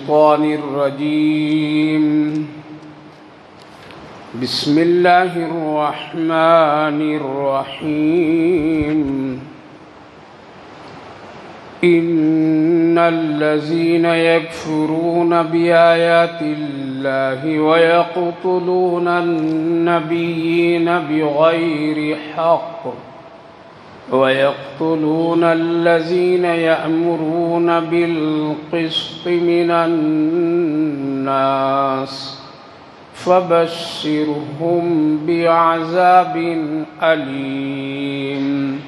الشيطان الرجيم بسم الله الرحمن الرحيم إن الذين يكفرون بآيات الله ويقتلون النبيين بغير حق ويقتلون الذين يأمرون بالقسط من الناس فبشرهم بعذاب أليم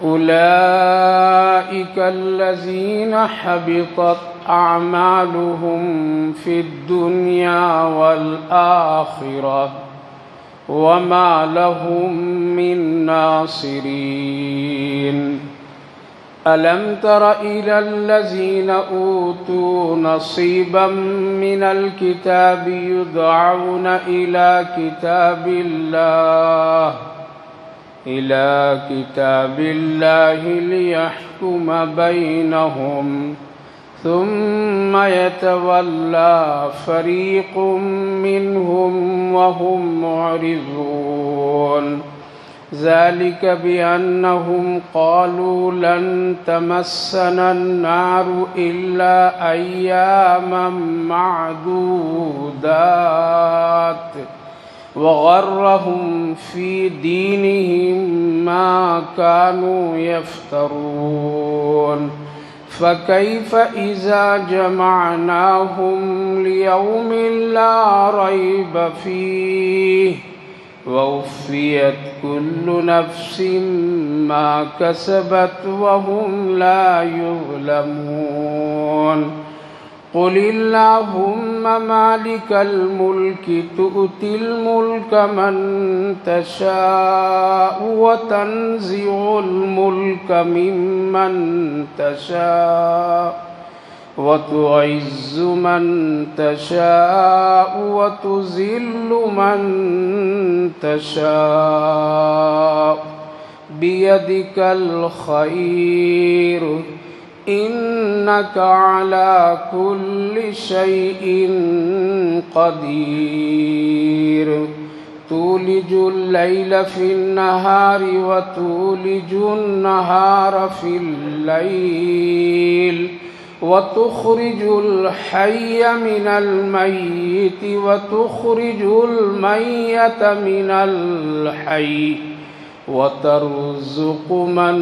أولئك الذين حبطت أعمالهم في الدنيا والآخرة وما لهم من ناصرين ألم تر إلى الذين أوتوا نصيبا من الكتاب يدعون إلى كتاب الله ليحكم بينهم ثم يتولى فريق منهم وهم معرضون ذلك بأنهم قالوا لن تمسنا النار إلا أياما معدودات وغرهم في دينهم ما كانوا يفترون فكيف إذا جمعناهم ليوم لا ريب فيه ووفيت كل نفس ما كسبت وهم لا يظلمون قل اللهم مالك الملك تؤتي الملك من تشاء وتنزع الملك ممن تشاء وتعز من تشاء وتذل من تشاء بيدك الخير إنك على كل شيء قدير تولج الليل في النهار وتولج النهار في الليل وتخرج الحي من الميت وتخرج الميت من الحي وترزق من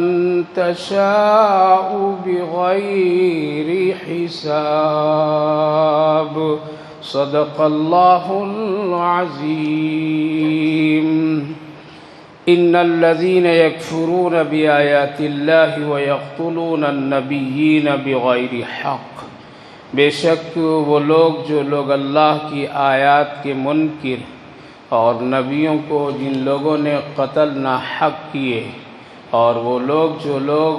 تشاء بغير حساب صدق الله العظيم إن الذين يكفرون بآيات الله ويقتلون النبيين بغير حق بے شک وہ لوگ جو لوگ اللہ کی آیات کے منکر اور نبیوں کو جن لوگوں نے قتل ناحق کیے اور وہ لوگ جو لوگ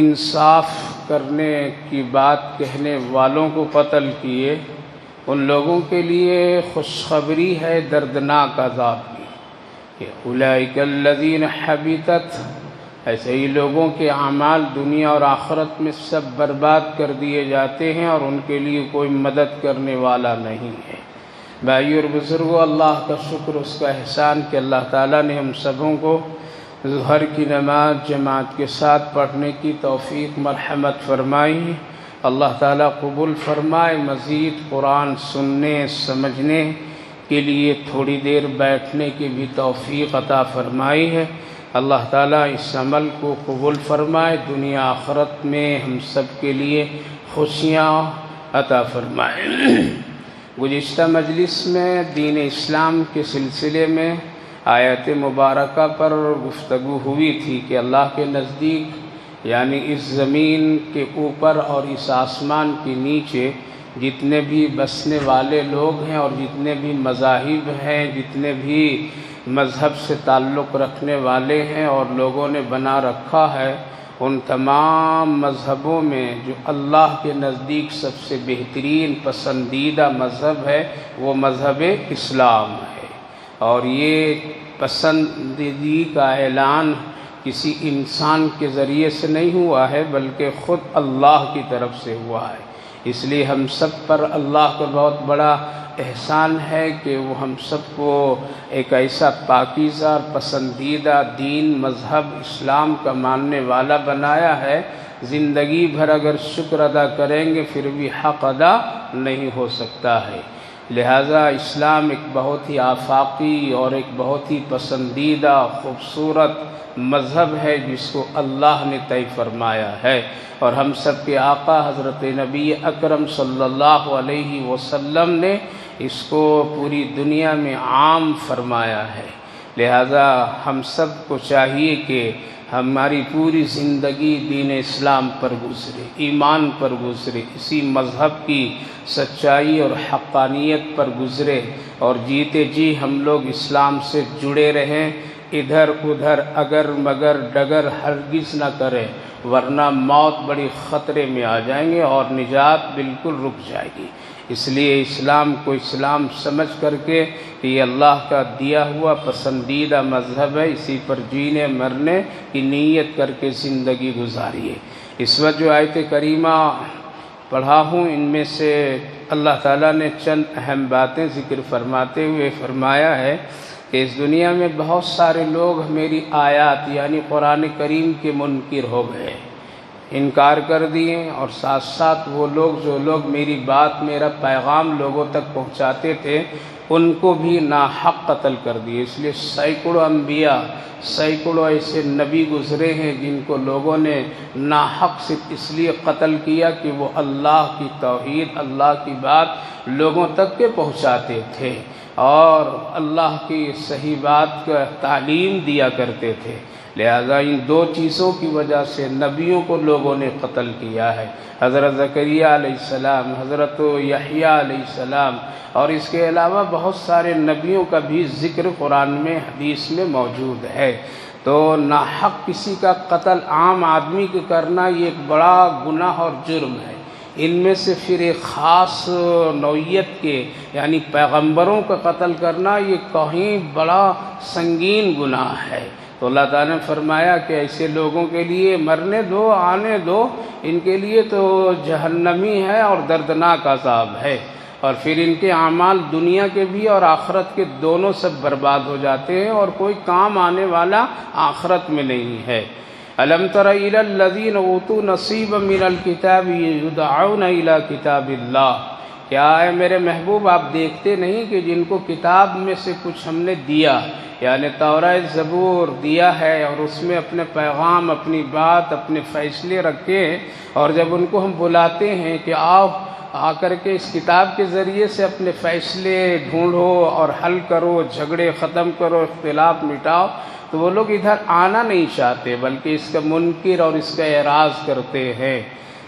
انصاف کرنے کی بات کہنے والوں کو قتل کیے ان لوگوں کے لیے خوشخبری ہے دردناک عذاب کی کہ اولئک الذین حبطت ایسے ہی لوگوں کے اعمال دنیا اور آخرت میں سب برباد کر دیے جاتے ہیں اور ان کے لیے کوئی مدد کرنے والا نہیں ہے۔ بھائی اور بزرگوں، اللہ کا شکر، اس کا احسان کہ اللہ تعالیٰ نے ہم سبوں کو ظہر کی نماز جماعت کے ساتھ پڑھنے کی توفیق مرحمت فرمائی۔ اللہ تعالیٰ قبول فرمائے، مزید قرآن سننے سمجھنے کے لیے تھوڑی دیر بیٹھنے کی بھی توفیق عطا فرمائی ہے۔ اللہ تعالیٰ اس عمل کو قبول فرمائے، دنیا آخرت میں ہم سب کے لیے خوشیاں عطا فرمائے۔ گزشتہ مجلس میں دین اسلام کے سلسلے میں آیت مبارکہ پر گفتگو ہوئی تھی کہ اللہ کے نزدیک یعنی اس زمین کے اوپر اور اس آسمان کے نیچے جتنے بھی بسنے والے لوگ ہیں اور جتنے بھی مذاہب ہیں، جتنے بھی مذہب سے تعلق رکھنے والے ہیں اور لوگوں نے بنا رکھا ہے، ان تمام مذہبوں میں جو اللہ کے نزدیک سب سے بہترین پسندیدہ مذہب ہے وہ مذہب اسلام ہے، اور یہ پسندیدگی کا اعلان کسی انسان کے ذریعے سے نہیں ہوا ہے بلکہ خود اللہ کی طرف سے ہوا ہے۔ اس لیے ہم سب پر اللہ کا بہت بڑا احسان ہے کہ وہ ہم سب کو ایک ایسا پاکیزہ اور پسندیدہ دین مذہب اسلام کا ماننے والا بنایا ہے، زندگی بھر اگر شکر ادا کریں گے پھر بھی حق ادا نہیں ہو سکتا ہے۔ لہذا اسلام ایک بہت ہی آفاقی اور ایک بہت ہی پسندیدہ خوبصورت مذہب ہے جس کو اللہ نے طے فرمایا ہے، اور ہم سب کے آقا حضرت نبی اکرم صلی اللہ علیہ وسلم نے اس کو پوری دنیا میں عام فرمایا ہے۔ لہذا ہم سب کو چاہیے کہ ہماری پوری زندگی دین اسلام پر گزرے، ایمان پر گزرے، اسی مذہب کی سچائی اور حقانیت پر گزرے، اور جیتے جی ہم لوگ اسلام سے جڑے رہیں، ادھر ادھر اگر مگر ڈگر ہرگز نہ کریں، ورنہ موت بڑی خطرے میں آ جائیں گے اور نجات بالکل رک جائے گی۔ اس لیے اسلام کو اسلام سمجھ کر کے کہ یہ اللہ کا دیا ہوا پسندیدہ مذہب ہے، اسی پر جینے مرنے کی نیت کر کے زندگی گزاریے۔ اس وقت جو آیت کریمہ پڑھا ہوں ان میں سے اللہ تعالیٰ نے چند اہم باتیں ذکر فرماتے ہوئے فرمایا ہے کہ اس دنیا میں بہت سارے لوگ میری آیات یعنی قرآن کریم کے منکر ہو گئے، انکار کر دیے، اور ساتھ ساتھ وہ لوگ جو لوگ میری بات میرا پیغام لوگوں تک پہنچاتے تھے ان کو بھی ناحق قتل کر دیے۔ اس لیے سینکڑوں انبیاء، سینکڑوں ایسے نبی گزرے ہیں جن کو لوگوں نے ناحق صرف اس لیے قتل کیا کہ وہ اللہ کی توحید، اللہ کی بات لوگوں تک کے پہنچاتے تھے اور اللہ کی صحیح بات کا تعلیم دیا کرتے تھے۔ لہذا ان دو چیزوں کی وجہ سے نبیوں کو لوگوں نے قتل کیا ہے، حضرت زکریہ علیہ السلام، حضرت یحییٰ علیہ السلام، اور اس کے علاوہ بہت سارے نبیوں کا بھی ذکر قرآن میں حدیث میں موجود ہے۔ تو ناحق کسی کا قتل عام آدمی کے کرنا یہ ایک بڑا گناہ اور جرم ہے۔ ان میں سے پھر ایک خاص نوعیت کے یعنی پیغمبروں کا قتل کرنا یہ کہیں بڑا سنگین گناہ ہے۔ تو اللہ تعالیٰ نے فرمایا کہ ایسے لوگوں کے لیے مرنے دو، آنے دو، ان کے لیے تو جہنمی ہے اور دردناک عذاب ہے، اور پھر ان کے اعمال دنیا کے بھی اور آخرت کے دونوں سب برباد ہو جاتے ہیں اور کوئی کام آنے والا آخرت میں نہیں ہے۔ الم تر الی الذین اوتوا نصیبا من الکتاب یدعون الی کتاب اللہ، کیا ہے میرے محبوب آپ دیکھتے نہیں کہ جن کو کتاب میں سے کچھ ہم نے دیا، یعنی تورات زبور دیا ہے، اور اس میں اپنے پیغام، اپنی بات، اپنے فیصلے رکھے ہیں، اور جب ان کو ہم بلاتے ہیں کہ آؤ آ کر کے اس کتاب کے ذریعے سے اپنے فیصلے ڈھونڈو اور حل کرو، جھگڑے ختم کرو، اختلاف مٹاؤ، تو وہ لوگ ادھر آنا نہیں چاہتے بلکہ اس کا منکر اور اس کا اعراض کرتے ہیں۔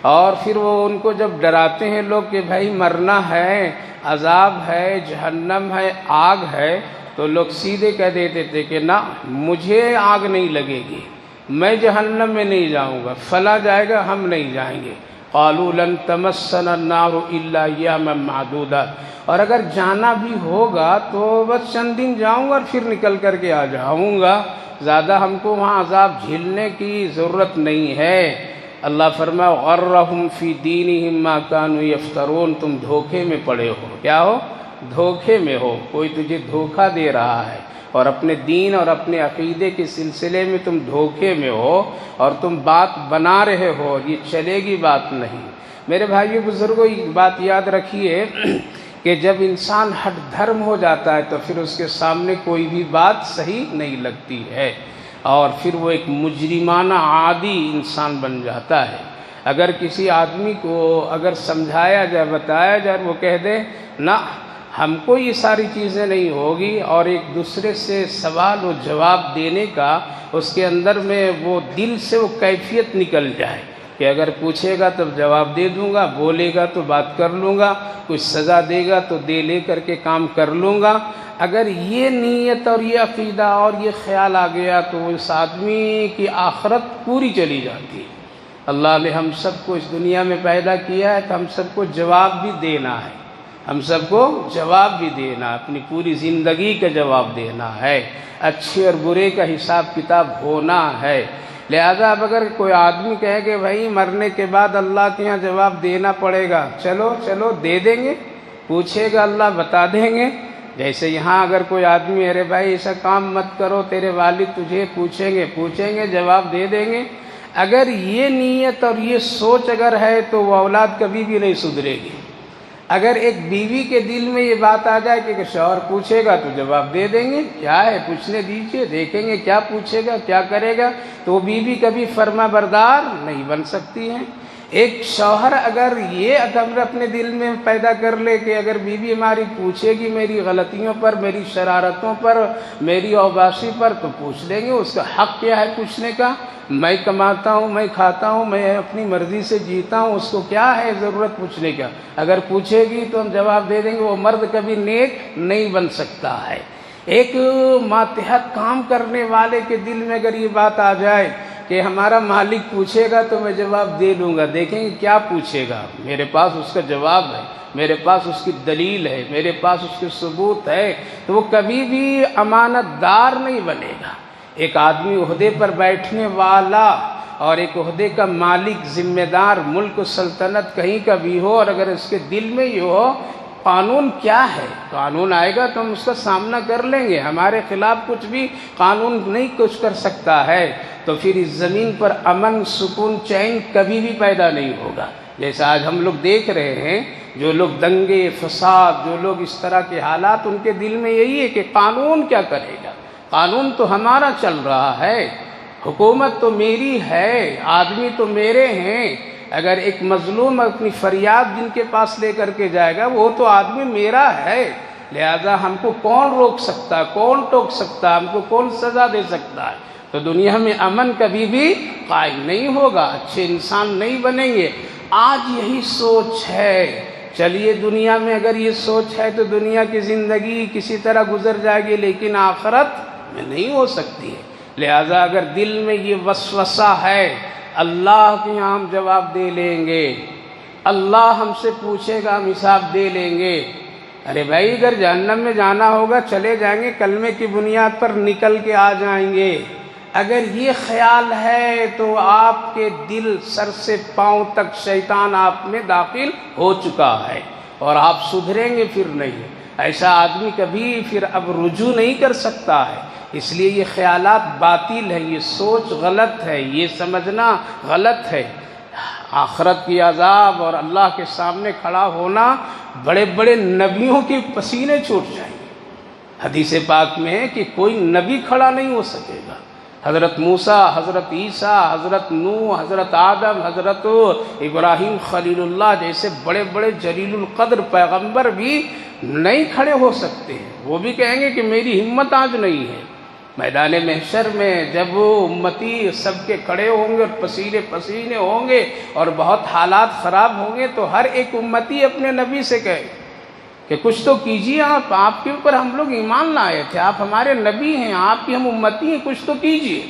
اور پھر وہ ان کو جب ڈراتے ہیں لوگ کہ بھائی مرنا ہے، عذاب ہے، جہنم ہے، آگ ہے، تو لوگ سیدھے کہہ دیتے تھے کہ نہ، مجھے آگ نہیں لگے گی، میں جہنم میں نہیں جاؤں گا، فلاں جائے گا، ہم نہیں جائیں گے۔ قالوا لن تمسنا النار الا ایاما معدودات، اور اگر جانا بھی ہوگا تو بس چند دن جاؤں گا اور پھر نکل کر کے آ جاؤں گا، زیادہ ہم کو وہاں عذاب جھیلنے کی ضرورت نہیں ہے۔ اللہ فرمایا غرہم فی دینہم ما کانوا یفترون، تم دھوکے میں پڑے ہو، کیا ہو؟ دھوکے میں ہو، کوئی تجھے دھوکہ دے رہا ہے، اور اپنے دین اور اپنے عقیدے کے سلسلے میں تم دھوکے میں ہو اور تم بات بنا رہے ہو، یہ چلے گی بات نہیں۔ میرے بھائیو بزرگوں، ایک بات یاد رکھیے کہ جب انسان ہٹ دھرم ہو جاتا ہے تو پھر اس کے سامنے کوئی بھی بات صحیح نہیں لگتی ہے، اور پھر وہ ایک مجرمانہ عادی انسان بن جاتا ہے۔ اگر کسی آدمی کو اگر سمجھایا جائے، بتایا جائے، وہ کہہ دے نہ، ہم کو یہ ساری چیزیں نہیں ہوگی، اور ایک دوسرے سے سوال و جواب دینے کا اس کے اندر میں وہ دل سے وہ کیفیت نکل جائے کہ اگر پوچھے گا تو جواب دے دوں گا، بولے گا تو بات کر لوں گا، کچھ سزا دے گا تو دے لے کر کے کام کر لوں گا، اگر یہ نیت اور یہ عقیدہ اور یہ خیال آ گیا تو اس آدمی کی آخرت پوری چلی جاتی ہے۔ اللہ نے ہم سب کو اس دنیا میں پیدا کیا ہے تو ہم سب کو جواب بھی دینا ہے، ہم سب کو جواب بھی دینا، اپنی پوری زندگی کا جواب دینا ہے، اچھے اور برے کا حساب کتاب ہونا ہے۔ لہذا اب اگر کوئی آدمی کہے کہ بھائی مرنے کے بعد اللہ کے یہاں جواب دینا پڑے گا، چلو دے دیں گے، پوچھے گا اللہ بتا دیں گے۔ جیسے یہاں اگر کوئی آدمی ارے بھائی ایسا کام مت کرو، تیرے والد تجھے پوچھیں گے جواب دے دیں گے۔ اگر یہ نیت اور یہ سوچ اگر ہے تو وہ اولاد کبھی بھی نہیں سدھرے گی۔ اگر ایک بیوی کے دل میں یہ بات آ جائے کہ شوہر پوچھے گا تو جواب دے دیں گے، کیا ہے پوچھنے دیجئے، دیکھیں گے کیا پوچھے گا کیا کرے گا، تو وہ بیوی کبھی فرما بردار نہیں بن سکتی ہے۔ ایک شوہر اگر یہ عدم اپنے دل میں پیدا کر لے کہ اگر بیوی ہماری پوچھے گی میری غلطیوں پر، میری شرارتوں پر، میری اوباشی پر، تو پوچھ لیں گے، اس کا حق کیا ہے پوچھنے کا؟ میں کماتا ہوں، میں کھاتا ہوں، میں اپنی مرضی سے جیتا ہوں، اس کو کیا ہے ضرورت پوچھنے کا؟ اگر پوچھے گی تو ہم جواب دے دیں گے۔ وہ مرد کبھی نیک نہیں بن سکتا ہے۔ ایک ماتحت کام کرنے والے کے دل میں اگر یہ بات آ جائے کہ ہمارا مالک پوچھے گا تو میں جواب دے دوں گا، دیکھیں گے کیا پوچھے گا، میرے پاس اس کا جواب ہے، میرے پاس اس کی دلیل ہے، میرے پاس اس کے ثبوت ہے، تو وہ کبھی بھی امانت دار نہیں بنے گا۔ ایک آدمی عہدے پر بیٹھنے والا اور ایک عہدے کا مالک، ذمہ دار، ملک سلطنت کہیں کا بھی ہو، اور اگر اس کے دل میں یہ ہو قانون کیا ہے، قانون آئے گا تو ہم اس کا سامنا کر لیں گے، ہمارے خلاف کچھ بھی قانون نہیں کچھ کر سکتا ہے، تو پھر اس زمین پر امن، سکون، چین کبھی بھی پیدا نہیں ہوگا۔ جیسا آج ہم لوگ دیکھ رہے ہیں، جو لوگ دنگے فساد، جو لوگ اس طرح کے حالات، ان کے دل میں یہی ہے کہ قانون کیا کرے گا، قانون تو ہمارا چل رہا ہے، حکومت تو میری ہے، آدمی تو میرے ہیں۔ اگر ایک مظلوم اپنی فریاد جن کے پاس لے کر کے جائے گا، وہ تو آدمی میرا ہے، لہذا ہم کو کون روک سکتا، کون ٹوک سکتا، ہم کو کون سزا دے سکتا ہے؟ تو دنیا میں امن کبھی بھی قائم نہیں ہوگا، اچھے انسان نہیں بنیں گے۔ آج یہی سوچ ہے، چلیے دنیا میں اگر یہ سوچ ہے تو دنیا کی زندگی کسی طرح گزر جائے گی، لیکن آخرت میں نہیں ہو سکتی ہے۔ لہذا اگر دل میں یہ وسوسہ ہے، اللہ کے یہاں ہم جواب دے لیں گے، اللہ ہم سے پوچھے گا ہم حساب دے لیں گے، ارے بھائی اگر جہنم میں جانا ہوگا چلے جائیں گے، کلمے کی بنیاد پر نکل کے آ جائیں گے۔ اگر یہ خیال ہے تو آپ کے دل سر سے پاؤں تک شیطان آپ میں داخل ہو چکا ہے، اور آپ سدھریں گے پھر نہیں۔ ایسا آدمی کبھی پھر اب رجوع نہیں کر سکتا ہے۔ اس لیے یہ خیالات باطل ہیں، یہ سوچ غلط ہے، یہ سمجھنا غلط ہے۔ آخرت کی عذاب اور اللہ کے سامنے کھڑا ہونا، بڑے بڑے نبیوں کے پسینے چھوٹ جائیں گے۔ حدیث پاک میں ہے کہ کوئی نبی کھڑا نہیں ہو سکے گا۔ حضرت موسیٰ، حضرت عیسیٰ، حضرت نوح، حضرت آدم، حضرت ابراہیم خلیل اللہ جیسے بڑے بڑے جلیل القدر پیغمبر بھی نہیں کھڑے ہو سکتے ہیں۔ وہ بھی کہیں گے کہ میری ہمت آج نہیں ہے۔ میدان محشر میں جب وہ امتی سب کے کھڑے ہوں گے اور پسینے پسینے ہوں گے اور بہت حالات خراب ہوں گے، تو ہر ایک امتی اپنے نبی سے کہے کہ کچھ تو کیجیے، آپ کے اوپر ہم لوگ ایمان لائے تھے، آپ ہمارے نبی ہیں، آپ کی ہم امتی ہیں، کچھ تو کیجیے۔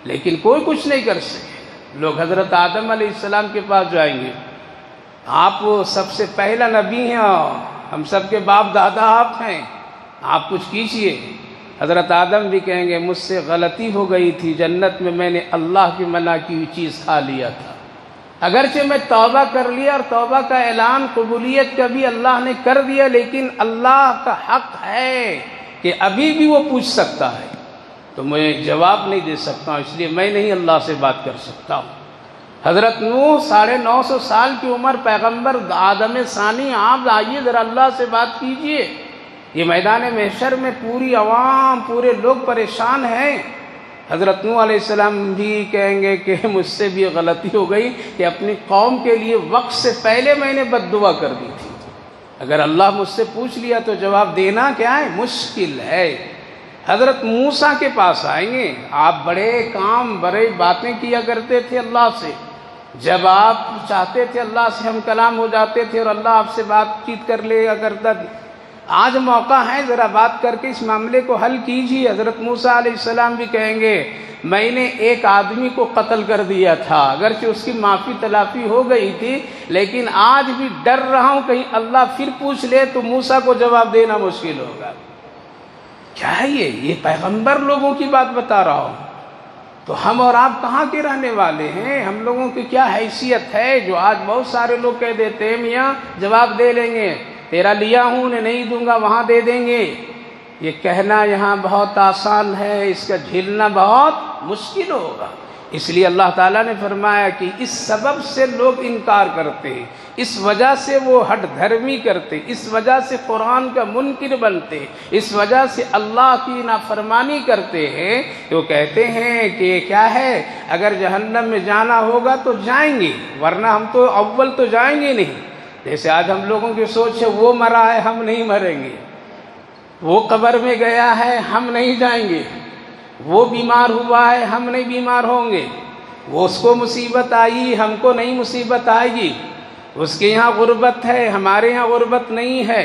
لیکن کوئی کچھ نہیں کر سکے۔ لوگ حضرت آدم علیہ السلام کے پاس جائیں گے، آپ سب سے پہلا نبی ہیں اور ہم سب کے باپ دادا آپ ہیں، آپ کچھ کیجیے۔ حضرت آدم بھی کہیں گے مجھ سے غلطی ہو گئی تھی، جنت میں میں نے اللہ کی منع کی ہوئی چیز کھا لیا تھا، اگرچہ میں توبہ کر لیا اور توبہ کا اعلان قبولیت کا بھی اللہ نے کر دیا، لیکن اللہ کا حق ہے کہ ابھی بھی وہ پوچھ سکتا ہے، تو میں جواب نہیں دے سکتا ہوں، اس لیے میں نہیں اللہ سے بات کر سکتا ہوں۔ حضرت نوح 950 سال کی عمر، پیغمبر آدم ثانی، آپ آئیے ذرا اللہ سے بات کیجئے۔ یہ میدان محشر میں پوری عوام، پورے لوگ پریشان ہیں۔ حضرت نوح علیہ السلام بھی کہیں گے کہ مجھ سے بھی غلطی ہو گئی کہ اپنی قوم کے لیے وقت سے پہلے میں نے بد دعا کر دی تھی، اگر اللہ مجھ سے پوچھ لیا تو جواب دینا کیا ہے، مشکل ہے۔ حضرت موسیٰ کے پاس آئیں گے، آپ بڑے کام، بڑے باتیں کیا کرتے تھے اللہ سے، جب آپ چاہتے تھے اللہ سے ہم کلام ہو جاتے تھے اور اللہ آپ سے بات چیت کر لیا کرتا تھا۔ آج موقع ہے، ذرا بات کر کے اس معاملے کو حل کیجیے۔ حضرت موسیٰ علیہ السلام بھی کہیں گے میں نے ایک آدمی کو قتل کر دیا تھا، اگرچہ اس کی معافی تلافی ہو گئی تھی، لیکن آج بھی ڈر رہا ہوں کہیں اللہ پھر پوچھ لے تو موسیٰ کو جواب دینا مشکل ہوگا۔ کیا ہے یہ پیغمبر لوگوں کی بات بتا رہا ہوں، تو ہم اور آپ کہاں کے رہنے والے ہیں؟ ہم لوگوں کی کیا حیثیت ہے جو آج بہت سارے لوگ کہہ دیتے ہیں میاں جواب دے لیں گے، تیرا لیا ہوں انہیں نہیں دوں گا وہاں دے دیں گے۔ یہ کہنا یہاں بہت آسان ہے، اس کا جھیلنا بہت مشکل ہوگا۔ اس لیے اللہ تعالیٰ نے فرمایا کہ اس سبب سے لوگ انکار کرتے ہیں، اس وجہ سے وہ ہٹ دھرمی کرتے، اس وجہ سے قرآن کا منکر بنتے، اس وجہ سے اللہ کی نافرمانی کرتے ہیں کہ وہ کہتے ہیں کہ کیا ہے، اگر جہنم میں جانا ہوگا تو جائیں گے، ورنہ ہم تو اول تو جائیں گے نہیں۔ جیسے آج ہم لوگوں کی سوچ ہے وہ مرا ہے ہم نہیں مریں گے، وہ قبر میں گیا ہے ہم نہیں جائیں گے، وہ بیمار ہوا ہے ہم نہیں بیمار ہوں گے، وہ اس کو مصیبت آئی ہم کو نہیں مصیبت آئے گی، اس کے یہاں غربت ہے ہمارے یہاں غربت نہیں ہے،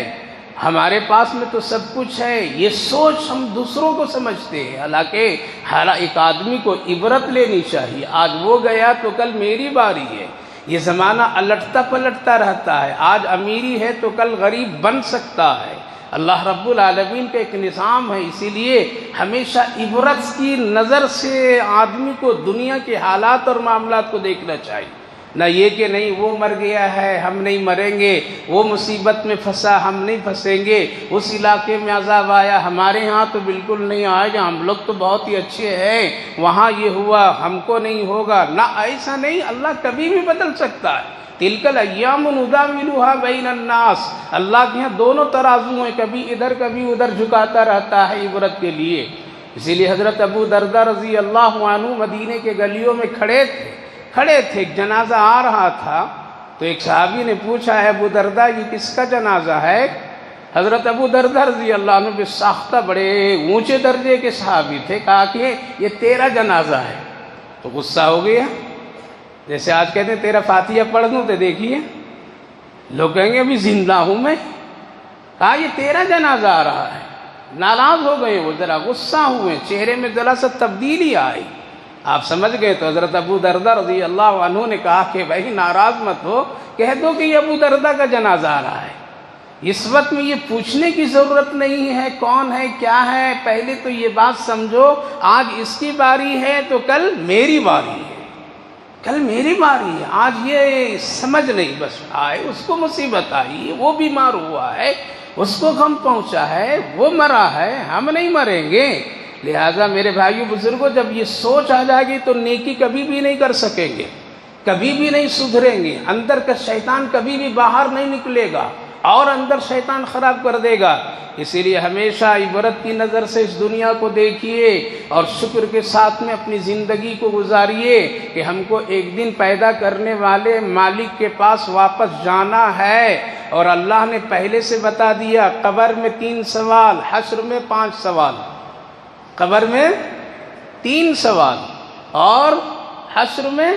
ہمارے پاس میں تو سب کچھ ہے۔ یہ سوچ ہم دوسروں کو سمجھتے ہیں، حالانکہ ہر ایک آدمی کو عبرت لینی چاہیے۔ آج وہ گیا تو کل میری باری ہے۔ یہ زمانہ الٹتا پلٹتا رہتا ہے، آج امیری ہے تو کل غریب بن سکتا ہے۔ اللہ رب العالمین کا ایک نظام ہے، اسی لیے ہمیشہ عبرت کی نظر سے آدمی کو دنیا کے حالات اور معاملات کو دیکھنا چاہیے، نہ یہ کہ نہیں وہ مر گیا ہے ہم نہیں مریں گے، وہ مصیبت میں پھنسا ہم نہیں پھنسیں گے، اس علاقے میں عذاب آیا ہمارے ہاں تو بالکل نہیں آئے گا، ہم لوگ تو بہت ہی اچھے ہیں، وہاں یہ ہوا ہم کو نہیں ہوگا۔ نہ ایسا نہیں، اللہ کبھی بھی بدل سکتا ہے۔ تلک الایام نداولها بین الناس، اللہ کے یہاں دونوں ترازو ہیں، کبھی ادھر کبھی ادھر جھکاتا رہتا ہے عبرت کے لیے۔ اسی لیے حضرت ابو درداء رضی اللہ عنہ مدینے کے گلیوں میں کھڑے تھے، ایک جنازہ آ رہا تھا تو ایک صحابی نے پوچھا ہے ابو درداء یہ کس کا جنازہ ہے؟ حضرت ابو درداء رضی اللہ عنہ بے ساختہ بڑے اونچے درجے کے صحابی تھے، کہا کہ یہ تیرا جنازہ ہے، تو غصہ ہو گیا۔ جیسے آج کہتے ہیں تیرا فاتحہ پڑھ دوں تو دیکھیے لوگ کہیں گے ابھی زندہ ہوں میں، کہا یہ تیرا جنازہ آ رہا ہے، ناراض ہو گئے، وہ ذرا غصہ ہوئے، چہرے میں ذرا سا تبدیلی آئی، آپ سمجھ گئے۔ تو حضرت ابو درداء رضی اللہ عنہ نے کہا کہ بھائی ناراض مت ہو، کہہ دو کہ یہ ابو درداء کا جنازہ آ رہا ہے۔ اس وقت میں یہ پوچھنے کی ضرورت نہیں ہے کون ہے کیا ہے، پہلے تو یہ بات سمجھو آج اس کی باری ہے تو کل میری باری ہے، کل میری باری ہے۔ آج یہ سمجھ نہیں، بس آئے اس کو مصیبت آئی، وہ بیمار ہوا ہے، اس کو غم پہنچا ہے، وہ مرا ہے، ہم نہیں مریں گے۔ لہٰذا میرے بھائیو بزرگوں، جب یہ سوچ آ جائے گی تو نیکی کبھی بھی نہیں کر سکیں گے، کبھی بھی نہیں سدھریں گے، اندر کا شیطان کبھی بھی باہر نہیں نکلے گا اور اندر شیطان خراب کر دے گا۔ اسی لیے ہمیشہ عبرت کی نظر سے اس دنیا کو دیکھیے اور شکر کے ساتھ میں اپنی زندگی کو گزاریے کہ ہم کو ایک دن پیدا کرنے والے مالک کے پاس واپس جانا ہے، اور اللہ نے پہلے سے بتا دیا قبر میں 3 سوال، حشر میں 5 سوال، قبر میں 3 سوال اور حشر میں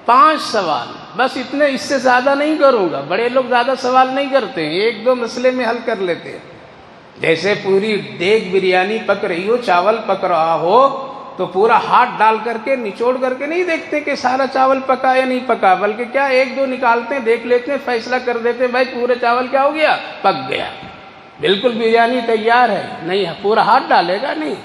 5 سوال، بس اتنے، اس سے زیادہ نہیں کروں گا۔ بڑے لوگ زیادہ سوال نہیں کرتے ہیں، 1-2 مسئلے میں حل کر لیتے ہیں۔ جیسے پوری دیگ بریانی پک رہی ہو، چاول پک رہا ہو تو پورا ہاتھ ڈال کر کے نچوڑ کر کے نہیں دیکھتے کہ سارا چاول پکا یا نہیں پکا، بلکہ کیا 1-2 نکالتے ہیں، دیکھ لیتے ہیں، فیصلہ کر دیتے ہیں بھائی پورا چاول کیا ہو گیا، پک گیا، بالکل بریانی تیار ہے، نہیں پورا ہاتھ ڈالے گا نہیں۔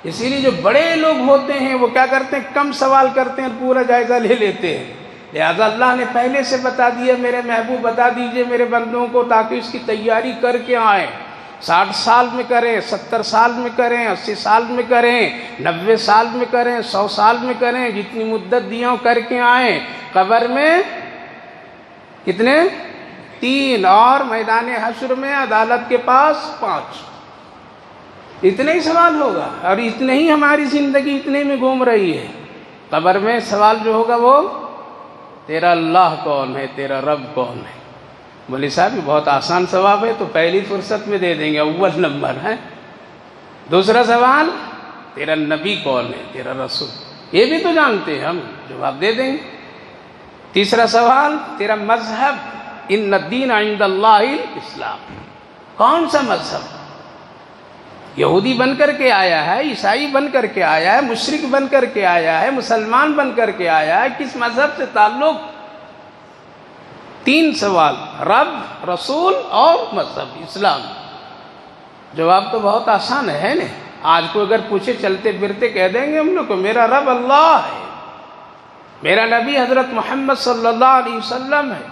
اسی لیے جو بڑے لوگ ہوتے ہیں وہ کیا کرتے ہیں، کم سوال کرتے ہیں، پورا جائزہ لے لیتے ہیں۔ لہذا اللہ نے پہلے سے بتا دیا، میرے محبوب بتا دیجئے میرے بندوں کو، تاکہ اس کی تیاری کر کے آئیں، 60 سال میں کریں، 70 سال میں کریں، 80 سال میں کریں، 90 سال میں کریں، 100 سال میں کریں، جتنی مدت دیا ہوں کر کے آئیں۔ قبر میں کتنے؟ 3، اور میدان حشر میں عدالت کے پاس 5، اتنے ہی سوال ہوگا، اور اتنے ہی ہماری زندگی اتنے میں گھوم رہی ہے۔ قبر میں سوال جو ہوگا وہ تیرا اللہ کون ہے، تیرا رب کون ہے؟ مولوی صاحب یہ بہت آسان ثواب ہے، تو پہلی فرصت میں دے دیں گے، اول نمبر ہے۔ دوسرا سوال تیرا نبی کون ہے، تیرا رسول، یہ بھی تو جانتے ہیں ہم، جواب دے دیں گے۔ تیسرا سوال تیرا مذہب، ان الدین عند اللہ الاسلام، کون سا مذہب؟ یہودی بن کر کے آیا ہے، عیسائی بن کر کے آیا ہے، مشرک بن کر کے آیا ہے، مسلمان بن کر کے آیا ہے، کس مذہب سے تعلق؟ 3 سوال، رب، رسول اور مذہب اسلام۔ جواب تو بہت آسان ہے نا۔ آج کو اگر پوچھے چلتے پھرتے کہہ دیں گے ہم لوگ کو میرا رب اللہ ہے، میرا نبی حضرت محمد صلی اللہ علیہ وسلم ہے،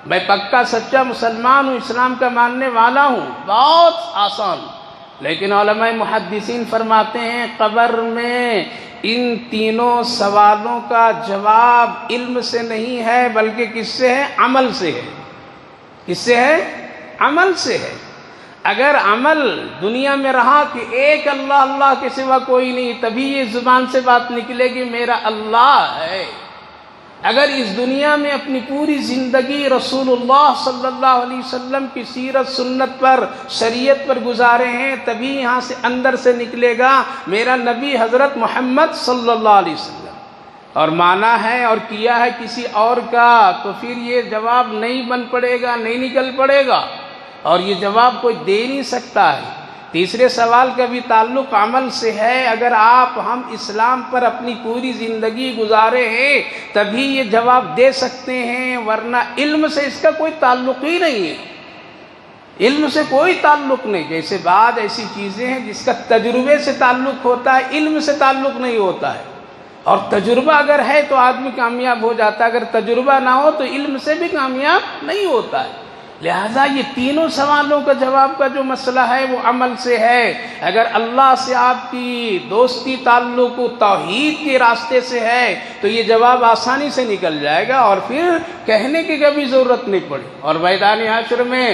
میں پکا سچا مسلمان ہوں، اسلام کا ماننے والا ہوں، بہت آسان۔ لیکن علماء محدثین فرماتے ہیں قبر میں ان تینوں سوالوں کا جواب علم سے نہیں ہے بلکہ کس سے ہے؟ عمل سے ہے۔ کس سے ہے؟ عمل سے ہے۔ اگر عمل دنیا میں رہا کہ ایک اللہ کے سوا کوئی نہیں، تبھی یہ زبان سے بات نکلے گی میرا اللہ ہے۔ اگر اس دنیا میں اپنی پوری زندگی رسول اللہ صلی اللہ علیہ وسلم کی سیرت سنت پر، شریعت پر گزارے ہیں، تبھی یہاں سے اندر سے نکلے گا میرا نبی حضرت محمد صلی اللہ علیہ وسلم، اور مانا ہے اور کیا ہے کسی اور کا، تو پھر یہ جواب نہیں بن پڑے گا، نہیں نکل پڑے گا، اور یہ جواب کوئی دے نہیں سکتا ہے۔ تیسرے سوال کا بھی تعلق عمل سے ہے۔ اگر ہم اسلام پر اپنی پوری زندگی گزارے ہیں تبھی یہ جواب دے سکتے ہیں، ورنہ علم سے اس کا کوئی تعلق ہی نہیں ہے۔ علم سے کوئی تعلق نہیں۔ جیسے بعض ایسی چیزیں ہیں جس کا تجربے سے تعلق ہوتا ہے، علم سے تعلق نہیں ہوتا ہے، اور تجربہ اگر ہے تو آدمی کامیاب ہو جاتا ہے، اگر تجربہ نہ ہو تو علم سے بھی کامیاب نہیں ہوتا ہے۔ لہذا یہ تینوں سوالوں کا جواب کا جو مسئلہ ہے وہ عمل سے ہے۔ اگر اللہ سے آپ کی دوستی تعلق توحید کے راستے سے ہے تو یہ جواب آسانی سے نکل جائے گا، اور پھر کہنے کی کبھی ضرورت نہیں پڑی۔ اور میدان حشر میں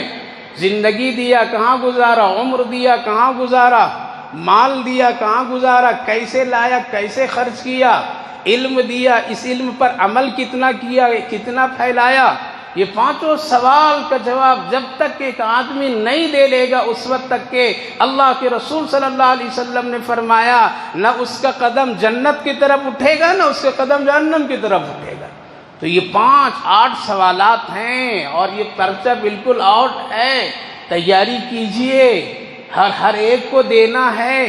زندگی دیا کہاں گزارا، عمر دیا کہاں گزارا، مال دیا کہاں گزارا، کیسے لایا، کیسے خرچ کیا، علم دیا، اس علم پر عمل کتنا کیا، کتنا پھیلایا، یہ 5 سوال کا جواب جب تک ایک آدمی نہیں دے لے گا اس وقت تک کہ اللہ کے رسول صلی اللہ علیہ وسلم نے فرمایا نہ اس کا قدم جنت کی طرف اٹھے گا نہ اس کا قدم جہنم کی طرف اٹھے گا۔ تو یہ 8 سوالات ہیں، اور یہ پرچہ بالکل آؤٹ ہے، تیاری کیجئے، ہر ایک کو دینا ہے۔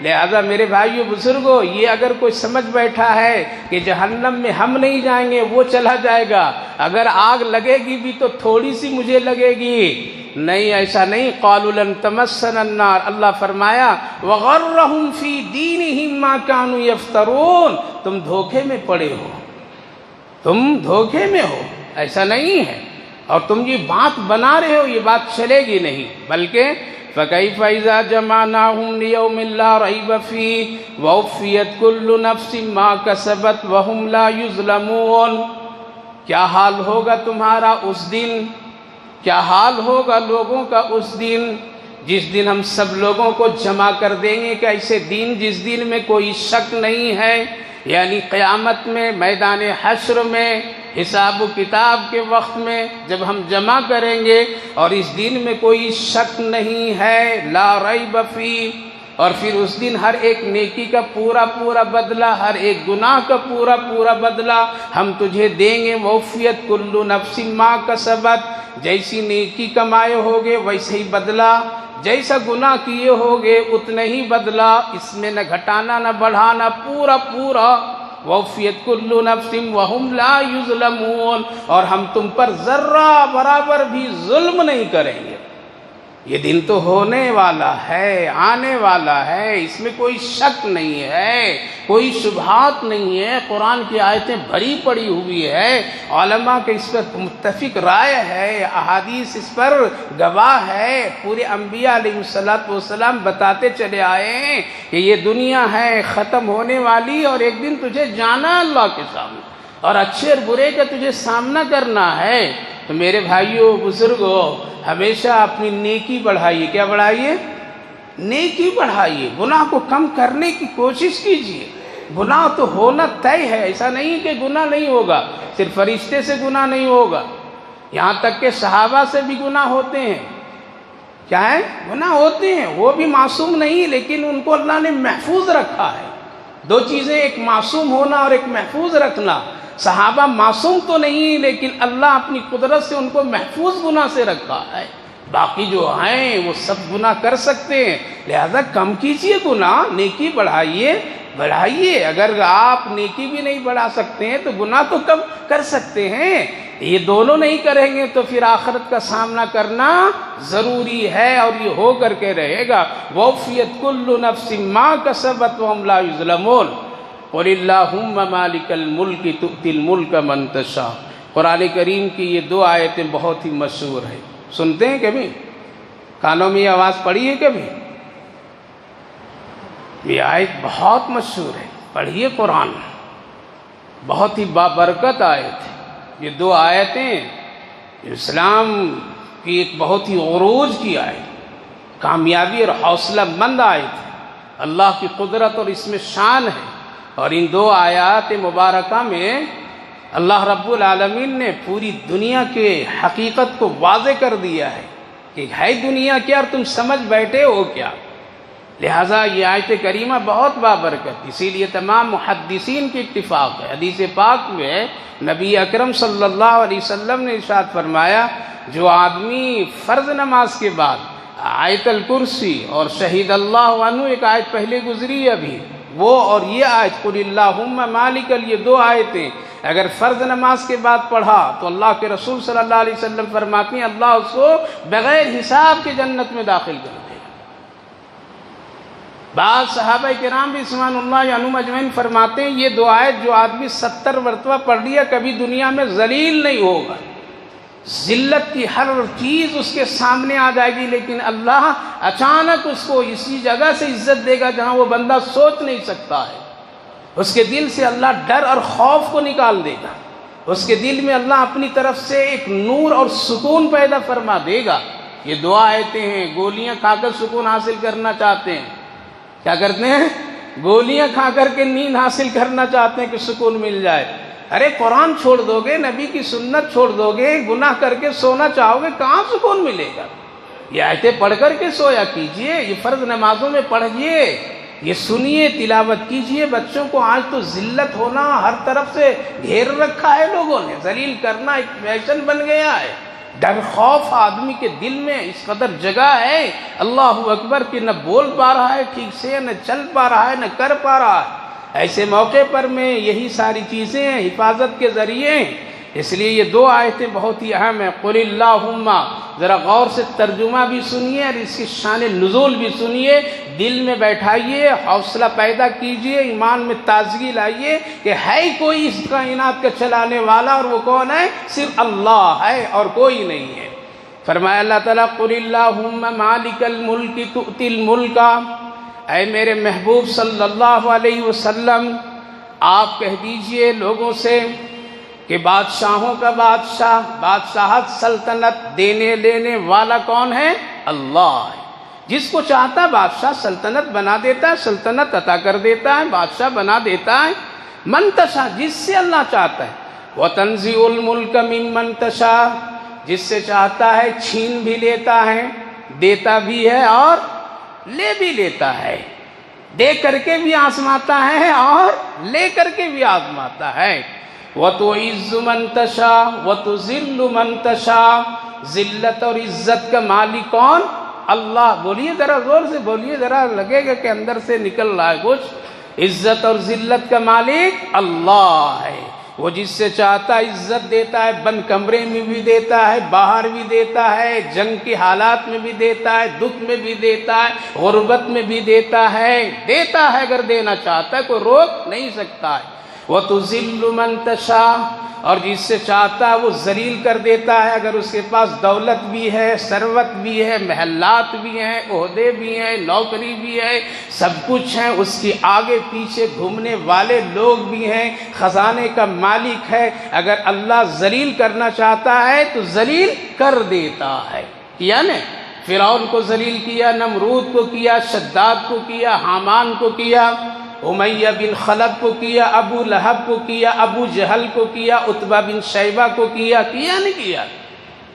لہذا میرے بھائیو بزرگوں، یہ اگر کوئی سمجھ بیٹھا ہے کہ جہنم میں ہم نہیں جائیں گے، وہ چلا جائے گا، اگر آگ لگے گی بھی تو تھوڑی سی مجھے لگے گی، نہیں، ایسا نہیں۔ قالوا لن تمسنا النار، اللہ فرمایا وغرہم فی دینہم ما کانوا یفترون، تم دھوکے میں پڑے ہو، تم دھوکے میں ہو، ایسا نہیں ہے، اور تم یہ بات بنا رہے ہو، یہ بات چلے گی نہیں، بلکہ فَكَيْفَ إِذَا جَمَعْنَاهُمْ لِيَوْمٍ لَا رَيْبَ فِيهِ وَوَفِّيَتْ كُلُّ نَفْسٍ مَا كَسَبَتْ وَهُمْ لَا يُظْلَمُونَ۔ کیا حال ہوگا تمہارا اس دن، کیا حال ہوگا لوگوں کا اس دن، جس دن ہم سب لوگوں کو جمع کر دیں گے کہ ایسے دن جس دن میں کوئی شک نہیں ہے، یعنی قیامت میں، میدان حشر میں، حساب و کتاب کے وقت میں جب ہم جمع کریں گے، اور اس دن میں کوئی شک نہیں ہے، لا ریب فیہ، اور پھر اس دن ہر ایک نیکی کا پورا بدلہ، ہر ایک گناہ کا پورا بدلہ ہم تجھے دیں گے۔ وَوَفِّیَتْ كُلُّ نَفْسٍ مَا كَسَبَتْ، جیسی نیکی کمائے ہوگے ویسے ہی بدلہ، جیسا گناہ کیے ہوگے اتنا ہی بدلہ، اس میں نہ گھٹانا نہ بڑھانا، پورا وَوَفِّیَتْ كُلُّ نَفْسٍ وَهُمْ لَا يُظْلَمُونَ، اور ہم تم پر ذرہ برابر بھی ظلم نہیں کریں گے۔ یہ دن تو ہونے والا ہے، آنے والا ہے، اس میں کوئی شک نہیں ہے، کوئی شبہات نہیں ہے، قرآن کی آیتیں بھری پڑی ہوئی ہے، علماء کے اس پر متفق رائے ہے، احادیث اس پر گواہ ہے، پورے انبیاء علیہ السلام بتاتے چلے آئے ہیں کہ یہ دنیا ہے ختم ہونے والی، اور ایک دن تجھے جانا اللہ کے سامنے، اور اچھے اور برے کا تجھے سامنا کرنا ہے۔ تو میرے بھائیوں بزرگوں، ہمیشہ اپنی نیکی بڑھائیے۔ کیا بڑھائیے؟ نیکی بڑھائیے، گناہ کو کم کرنے کی کوشش کیجیے۔ گناہ تو ہونا طے ہے، ایسا نہیں کہ گناہ نہیں ہوگا، صرف فرشتے سے گناہ نہیں ہوگا، یہاں تک کہ صحابہ سے بھی گناہ ہوتے ہیں۔ کیا ہے؟ گناہ ہوتے ہیں، وہ بھی معصوم نہیں، لیکن ان کو اللہ نے محفوظ رکھا ہے۔ 2 چیزیں، ایک معصوم ہونا اور ایک محفوظ رکھنا۔ صحابہ معصوم تو نہیں، لیکن اللہ اپنی قدرت سے ان کو محفوظ گناہ سے رکھا ہے۔ باقی جو ہیں وہ سب گناہ کر سکتے ہیں، لہذا کم کیجئے گناہ، نیکی بڑھائیے۔ اگر آپ نیکی بھی نہیں بڑھا سکتے ہیں تو گناہ تو کم کر سکتے ہیں۔ یہ دونوں نہیں کریں گے تو پھر آخرت کا سامنا کرنا ضروری ہے، اور یہ ہو کر کے رہے گا۔ وَوْفِيَتْ كُلُّ نَفْسٍ مَا كَسَبَتْ وَهُمْ لَا يُظْلَمُونَ قُلِ اللَّهُمَّ مَالِكَ الْمُلْكِ تُؤْتِي الْمُلْكَ مَن تَشَاءُ۔ قرآن کریم کی یہ دو آیتیں بہت ہی مشہور ہیں، سنتے ہیں کبھی؟ کانوں میں یہ آواز پڑی ہے کبھی؟ یہ آیت بہت مشہور ہے، پڑھیے قرآن، بہت ہی بابرکت آیت ہے۔ یہ دو آیتیں اسلام کی ایک بہت ہی عروج کی آیت، کامیابی اور حوصلہ مند آیت ہے، اللہ کی قدرت اور اس میں شان ہے۔ اور ان دو آیات مبارکہ میں اللہ رب العالمین نے پوری دنیا کے حقیقت کو واضح کر دیا ہے کہ ہے دنیا کیا اور تم سمجھ بیٹھے ہو کیا۔ لہٰذا یہ آیت کریمہ بہت بابرکت، اسی لیے تمام محدثین کی اتفاق ہے۔ حدیث پاک میں نبی اکرم صلی اللہ علیہ وسلم نے ارشاد فرمایا، جو آدمی فرض نماز کے بعد آیت الکرسی اور شہید اللہ عنہ ایک آیت پہلے گزری ابھی، وہ اور یہ آیت قل اللہم مالک، یہ دو آیتیں اگر فرض نماز کے بعد پڑھا تو اللہ کے رسول صلی اللہ علیہ وسلم فرماتے ہیں اللہ اس کو بغیر حساب کے جنت میں داخل کر دے گا۔ بعض صحابہ کرام بھی رضوان اللہ عنہم اجمعین فرماتے ہیں یہ دو آیت جو آدمی 70 مرتبہ پڑھ لیا کبھی دنیا میں ذلیل نہیں ہوگا، ذلت کی ہر چیز اس کے سامنے آ جائے گی، لیکن اللہ اچانک اس کو اسی جگہ سے عزت دے گا جہاں وہ بندہ سوچ نہیں سکتا ہے۔ اس کے دل سے اللہ ڈر اور خوف کو نکال دے گا، اس کے دل میں اللہ اپنی طرف سے ایک نور اور سکون پیدا فرما دے گا۔ یہ دو آیتیں ہیں، گولیاں کھا کر سکون حاصل کرنا چاہتے ہیں، کیا کرتے ہیں؟ گولیاں کھا کر کے نیند حاصل کرنا چاہتے ہیں کہ سکون مل جائے۔ ارے قرآن چھوڑ دو گے، نبی کی سنت چھوڑ دو گے، گناہ کر کے سونا چاہو گے، کہاں سکون ملے گا؟ یہ آیتیں پڑھ کر کے سویا کیجئے، یہ فرض نمازوں میں پڑھیے، یہ سنیے، تلاوت کیجئے۔ بچوں کو آج تو ذلت ہونا ہر طرف سے گھیر رکھا ہے، لوگوں نے ذلیل کرنا ایک فیشن بن گیا ہے۔ ڈر خوف آدمی کے دل میں اس قدر جگہ ہے اللہ اکبر کہ نہ بول پا رہا ہے ٹھیک سے، نہ چل پا رہا ہے، نہ کر پا رہا ہے۔ ایسے موقع پر میں یہی ساری چیزیں حفاظت کے ذریعے ہیں، اس لیے یہ دو آیتیں بہت ہی اہم ہیں۔ قل اللہم، ذرا غور سے ترجمہ بھی سنیے اور اس کی شان نزول بھی سنیے، دل میں بیٹھائیے، حوصلہ پیدا کیجئے، ایمان میں تازگی لائیے کہ ہے کوئی اس کائنات کا چلانے والا، اور وہ کون ہے؟ صرف اللہ ہے اور کوئی نہیں ہے۔ فرمایا اللہ تعالیٰ قل اللہم مالک الملک تؤتی الملک، اے میرے محبوب صلی اللہ علیہ وسلم آپ کہہ دیجئے لوگوں سے کہ بادشاہوں کا بادشاہ، بادشاہت سلطنت دینے لینے والا کون ہے؟ اللہ ہے۔ جس کو چاہتا بادشاہ سلطنت بنا دیتا ہے، سلطنت عطا کر دیتا ہے، بادشاہ بنا دیتا ہے۔ من تشاء، جس سے اللہ چاہتا ہے۔ وَتَنزِعُ الْمُلْكَ مِمَّن تَشَاءُ، جس سے چاہتا ہے چھین بھی لیتا ہے، دیتا بھی ہے اور لے بھی لیتا ہے، دے کر کے بھی آزماتا ہے اور لے کر کے بھی آزماتا ہے۔ وَتُعِزُّ مَن تَشَاءُ وَتُذِلُّ مَن تَشَاءُ، ذلت اور عزت کا مالک کون؟ اللہ۔ بولیے ذرا زور سے بولیے، ذرا لگے گا کہ اندر سے نکل رہا ہے کچھ۔ عزت اور ذلت کا مالک اللہ ہے، وہ جس سے چاہتا ہے عزت دیتا ہے، بند کمرے میں بھی دیتا ہے، باہر بھی دیتا ہے، جنگ کے حالات میں بھی دیتا ہے، دکھ میں بھی دیتا ہے، غربت میں بھی دیتا ہے اگر دینا چاہتا ہے، کوئی روک نہیں سکتا ہے۔ وَتُذِلُّ مَن تَشَاءُ، اور جس سے چاہتا ہے وہ ذلیل کر دیتا ہے، اگر اس کے پاس دولت بھی ہے، ثروت بھی ہے، محلات بھی ہیں، عہدے بھی ہیں، نوکری بھی ہے، سب کچھ ہیں، اس کے آگے پیچھے گھومنے والے لوگ بھی ہیں، خزانے کا مالک ہے، اگر اللہ ذلیل کرنا چاہتا ہے تو ذلیل کر دیتا ہے۔ کیا نے فرعون کو ذلیل کیا، نمرود کو کیا، شداد کو کیا، حامان کو کیا، امیہ بن خلف کو کیا، ابو لہب کو کیا، ابو جہل کو کیا، عتبہ بن شیبہ کو کیا نہیں کیا؟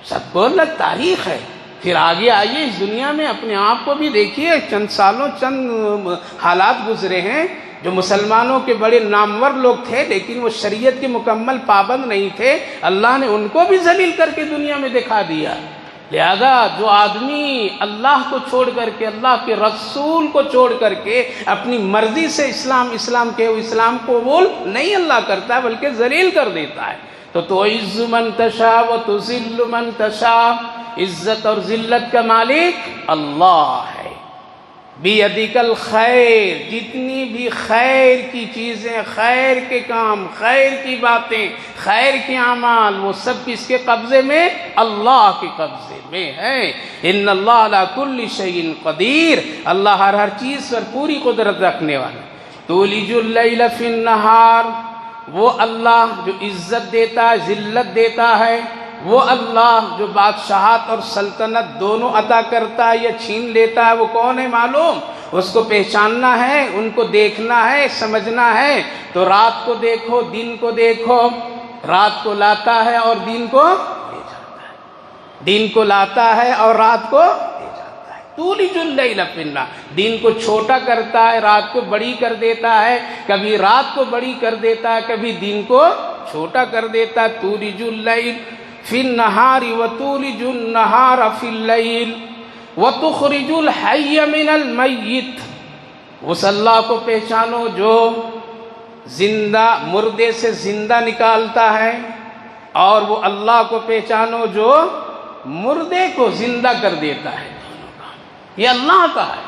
سب کو اللہ تاریخ ہے۔ پھر آگے آئیے اس دنیا میں اپنے آپ کو بھی دیکھیے، چند حالات گزرے ہیں جو مسلمانوں کے بڑے نامور لوگ تھے لیکن وہ شریعت کے مکمل پابند نہیں تھے، اللہ نے ان کو بھی ذلیل کر کے دنیا میں دکھا دیا۔ لہذا جو آدمی اللہ کو چھوڑ کر کے، اللہ کے رسول کو چھوڑ کر کے اپنی مرضی سے اسلام کے اسلام کو قبول نہیں اللہ کرتا ہے بلکہ ذلیل کر دیتا ہے۔ تو تعز من تشاء و تذل من تشاء، عزت اور ذلت کا مالک اللہ ہے۔ بیدک الخیر، جتنی بھی خیر کی چیزیں، خیر کے کام، خیر کی باتیں، خیر کے اعمال، وہ سب کس کے قبضے میں؟ اللہ کے قبضے میں ہے۔ ان اللہ علی کل شیء قدیر، اللہ ہر چیز پر پوری قدرت رکھنے والا۔ تولج اللیل فی النہار، وہ اللہ جو عزت دیتا ہے، ذلت دیتا ہے، وہ اللہ جو بادشاہت اور سلطنت دونوں عطا کرتا ہے یا چھین لیتا ہے، وہ کون ہے معلوم؟ اس کو پہچاننا ہے، ان کو دیکھنا ہے، سمجھنا ہے۔ تو رات کو دیکھو، دن کو دیکھو، رات کو لاتا ہے اور دن کو لے جاتا ہے، دن کو لاتا ہے اور رات کو لے جاتا ہے۔ تولج اللیل فی النہار، دن کو چھوٹا کرتا ہے، رات کو بڑی کر دیتا ہے، کبھی رات کو بڑی کر دیتا ہے، کبھی دن کو چھوٹا کر دیتا ہے۔ تولج اللیل فی النہار وتولج النہار فی اللیل وتخرج الحی من المیت، اس اللہ کو پہچانو جو زندہ مردے سے زندہ نکالتا ہے، اور وہ اللہ کو پہچانو جو مردے کو زندہ کر دیتا ہے۔ یہ اللہ کا ہے،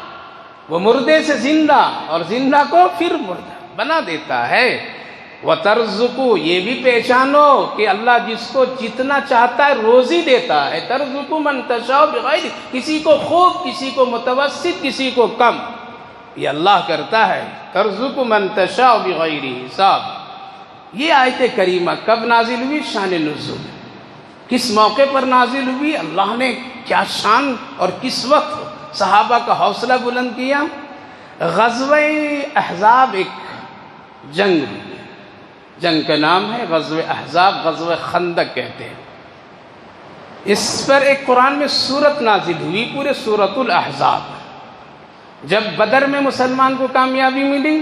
وہ مردے سے زندہ اور زندہ کو پھر مردہ بنا دیتا ہے۔ وَتَرْزُقُ، یہ بھی پہچانو کہ اللہ جس کو جتنا چاہتا ہے روزی دیتا ہے۔ تَرْزُقُ مَن تَشَاءُ بِغَيْرِ، کسی کو خوب، کسی کو متوسط، کسی کو کم، یہ اللہ کرتا ہے۔ تَرْزُقُ مَن تَشَاءُ بِغَيْرِ حساب۔ یہ آیت کریمہ کب نازل ہوئی؟ شان نزول، کس موقع پر نازل ہوئی؟ اللہ نے کیا شان اور کس وقت صحابہ کا حوصلہ بلند کیا؟ غزوہ احزاب، ایک جنگ کا نام ہے غزوہ احزاب، غزوہ خندق کہتے ہیں۔ اس پر ایک قرآن میں سورت نازل ہوئی، پورے سورۃ الاحزاب۔ جب بدر میں مسلمان کو کامیابی ملی،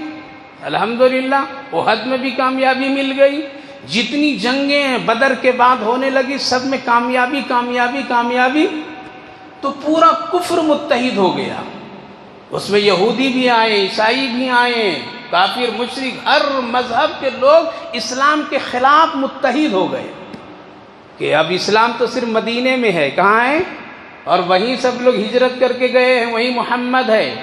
الحمدللہ، احد میں بھی کامیابی مل گئی، جتنی جنگیں بدر کے بعد ہونے لگی سب میں کامیابی کامیابی کامیابی، تو پورا کفر متحد ہو گیا۔ اس میں یہودی بھی آئے، عیسائی بھی آئے، کافر مشرک، ہر مذہب کے لوگ اسلام کے خلاف متحد ہو گئے کہ اب اسلام تو صرف مدینے میں ہے، کہاں ہے؟ اور وہیں سب لوگ ہجرت کر کے گئے ہیں، وہیں محمد ہے،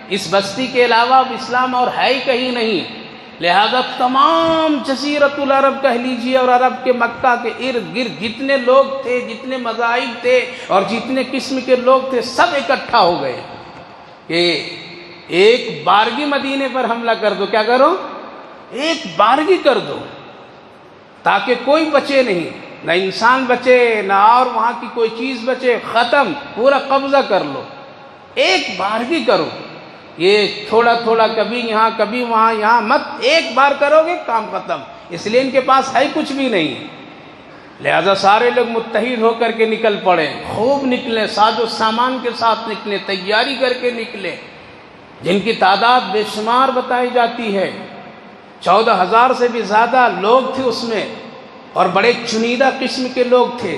اس بستی کے علاوہ اب اسلام اور ہے ہی کہیں نہیں۔ لہذا تمام جزیرۃ العرب کہہ لیجیے اور عرب کے مکہ کے ارد گرد جتنے لوگ تھے، جتنے مذاہب تھے اور جتنے قسم کے لوگ تھے، سب اکٹھا ہو گئے کہ ایک بارگی مدینے پر حملہ کر دو۔ کیا کرو؟ ایک بارگی کر دو، تاکہ کوئی بچے نہیں، نہ انسان بچے، نہ اور وہاں کی کوئی چیز بچے، ختم، پورا قبضہ کر لو، ایک بارگی کرو۔ یہ تھوڑا تھوڑا، کبھی یہاں کبھی وہاں، یہاں مت، ایک بار کرو گے کام ختم۔ اس لیے ان کے پاس ہے کچھ بھی نہیں، لہذا سارے لوگ متحد ہو کر کے نکل پڑے، خوب نکلے، ساز و سامان کے ساتھ نکلے، تیاری کر کے نکلے، جن کی تعداد بے شمار بتائی جاتی ہے، 14,000 سے بھی زیادہ لوگ تھے اس میں، اور بڑے چنیدہ قسم کے لوگ تھے۔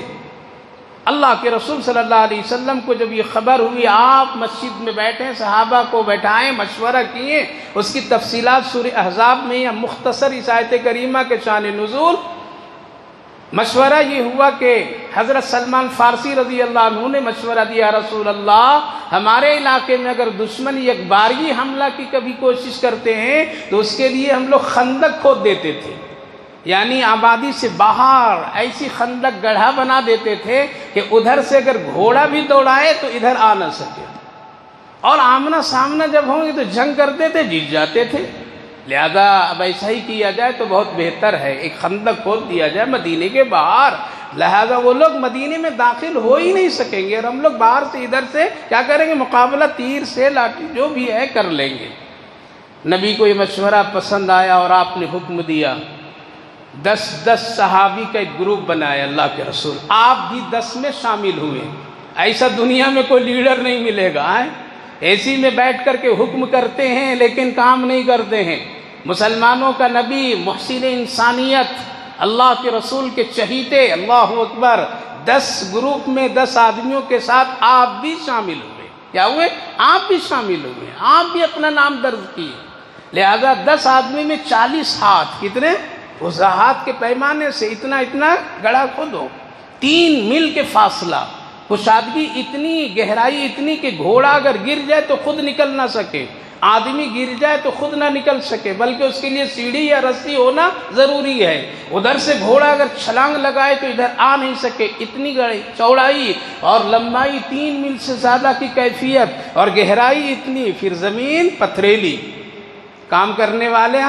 اللہ کے رسول صلی اللہ علیہ وسلم کو جب یہ خبر ہوئی، آپ مسجد میں بیٹھے، صحابہ کو بیٹھائیں، مشورہ کیے، اس کی تفصیلات سورہ احزاب میں یا مختصر اس آیت کریمہ کے شان نزول۔ مشورہ یہ ہوا کہ حضرت سلمان فارسی رضی اللہ عنہ نے مشورہ دیا، رسول اللہ، ہمارے علاقے میں اگر دشمن ایک بارگی حملہ کی کبھی کوشش کرتے ہیں تو اس کے لیے ہم لوگ خندق کھود دیتے تھے، یعنی آبادی سے باہر ایسی خندق گڑھا بنا دیتے تھے کہ ادھر سے اگر گھوڑا بھی دوڑائے تو ادھر آ نہ سکے، اور آمنا سامنا جب ہوں گے تو جنگ کرتے تھے، جیت جاتے تھے۔ لہذا اب ایسا ہی کیا جائے تو بہت بہتر ہے، ایک خندق کھود دیا جائے مدینے کے باہر، لہذا وہ لوگ مدینے میں داخل ہو ہی نہیں سکیں گے، اور ہم لوگ باہر سے ادھر سے کیا کریں گے؟ مقابلہ تیر سے، لاٹھی جو بھی ہے کر لیں گے۔ نبی کو یہ مشورہ پسند آیا اور آپ نے حکم دیا، 10 صحابی کا ایک گروپ بنایا اللہ کے رسول، آپ بھی 10 میں شامل ہوئے۔ ایسا دنیا میں کوئی لیڈر نہیں ملے گا، ایسی میں بیٹھ کر کے حکم کرتے ہیں لیکن کام نہیں کرتے ہیں۔ مسلمانوں کا نبی، محسن انسانیت، اللہ کے رسول کے چہیتے، اللہ اکبر، 10 گروپ میں 10 آدمیوں کے ساتھ آپ بھی شامل ہوئے. کیا ہوئے؟ آپ بھی شامل ہوئے، آپ بھی اپنا نام درج کیے. لہذا 10 آدمی میں 40 ہاتھ. کتنے؟ اس ہاتھ کے پیمانے سے اتنا گڑھا کھودو. 3 میل کے فاصلہ، کشادگی اتنی، گہرائی اتنی کہ گھوڑا اگر گر جائے تو خود نکل نہ سکے، آدمی گر جائے تو خود نہ نکل سکے، بلکہ اس کے لیے سیڑھی یا رسی ہونا ضروری ہے. ادھر سے گھوڑا اگر چھلانگ لگائے تو ادھر آ نہیں سکے. اتنی چوڑائی اور لمبائی 3 میل سے زیادہ کی کیفیت، اور گہرائی اتنی. پھر زمین پتھریلی. کام کرنے والے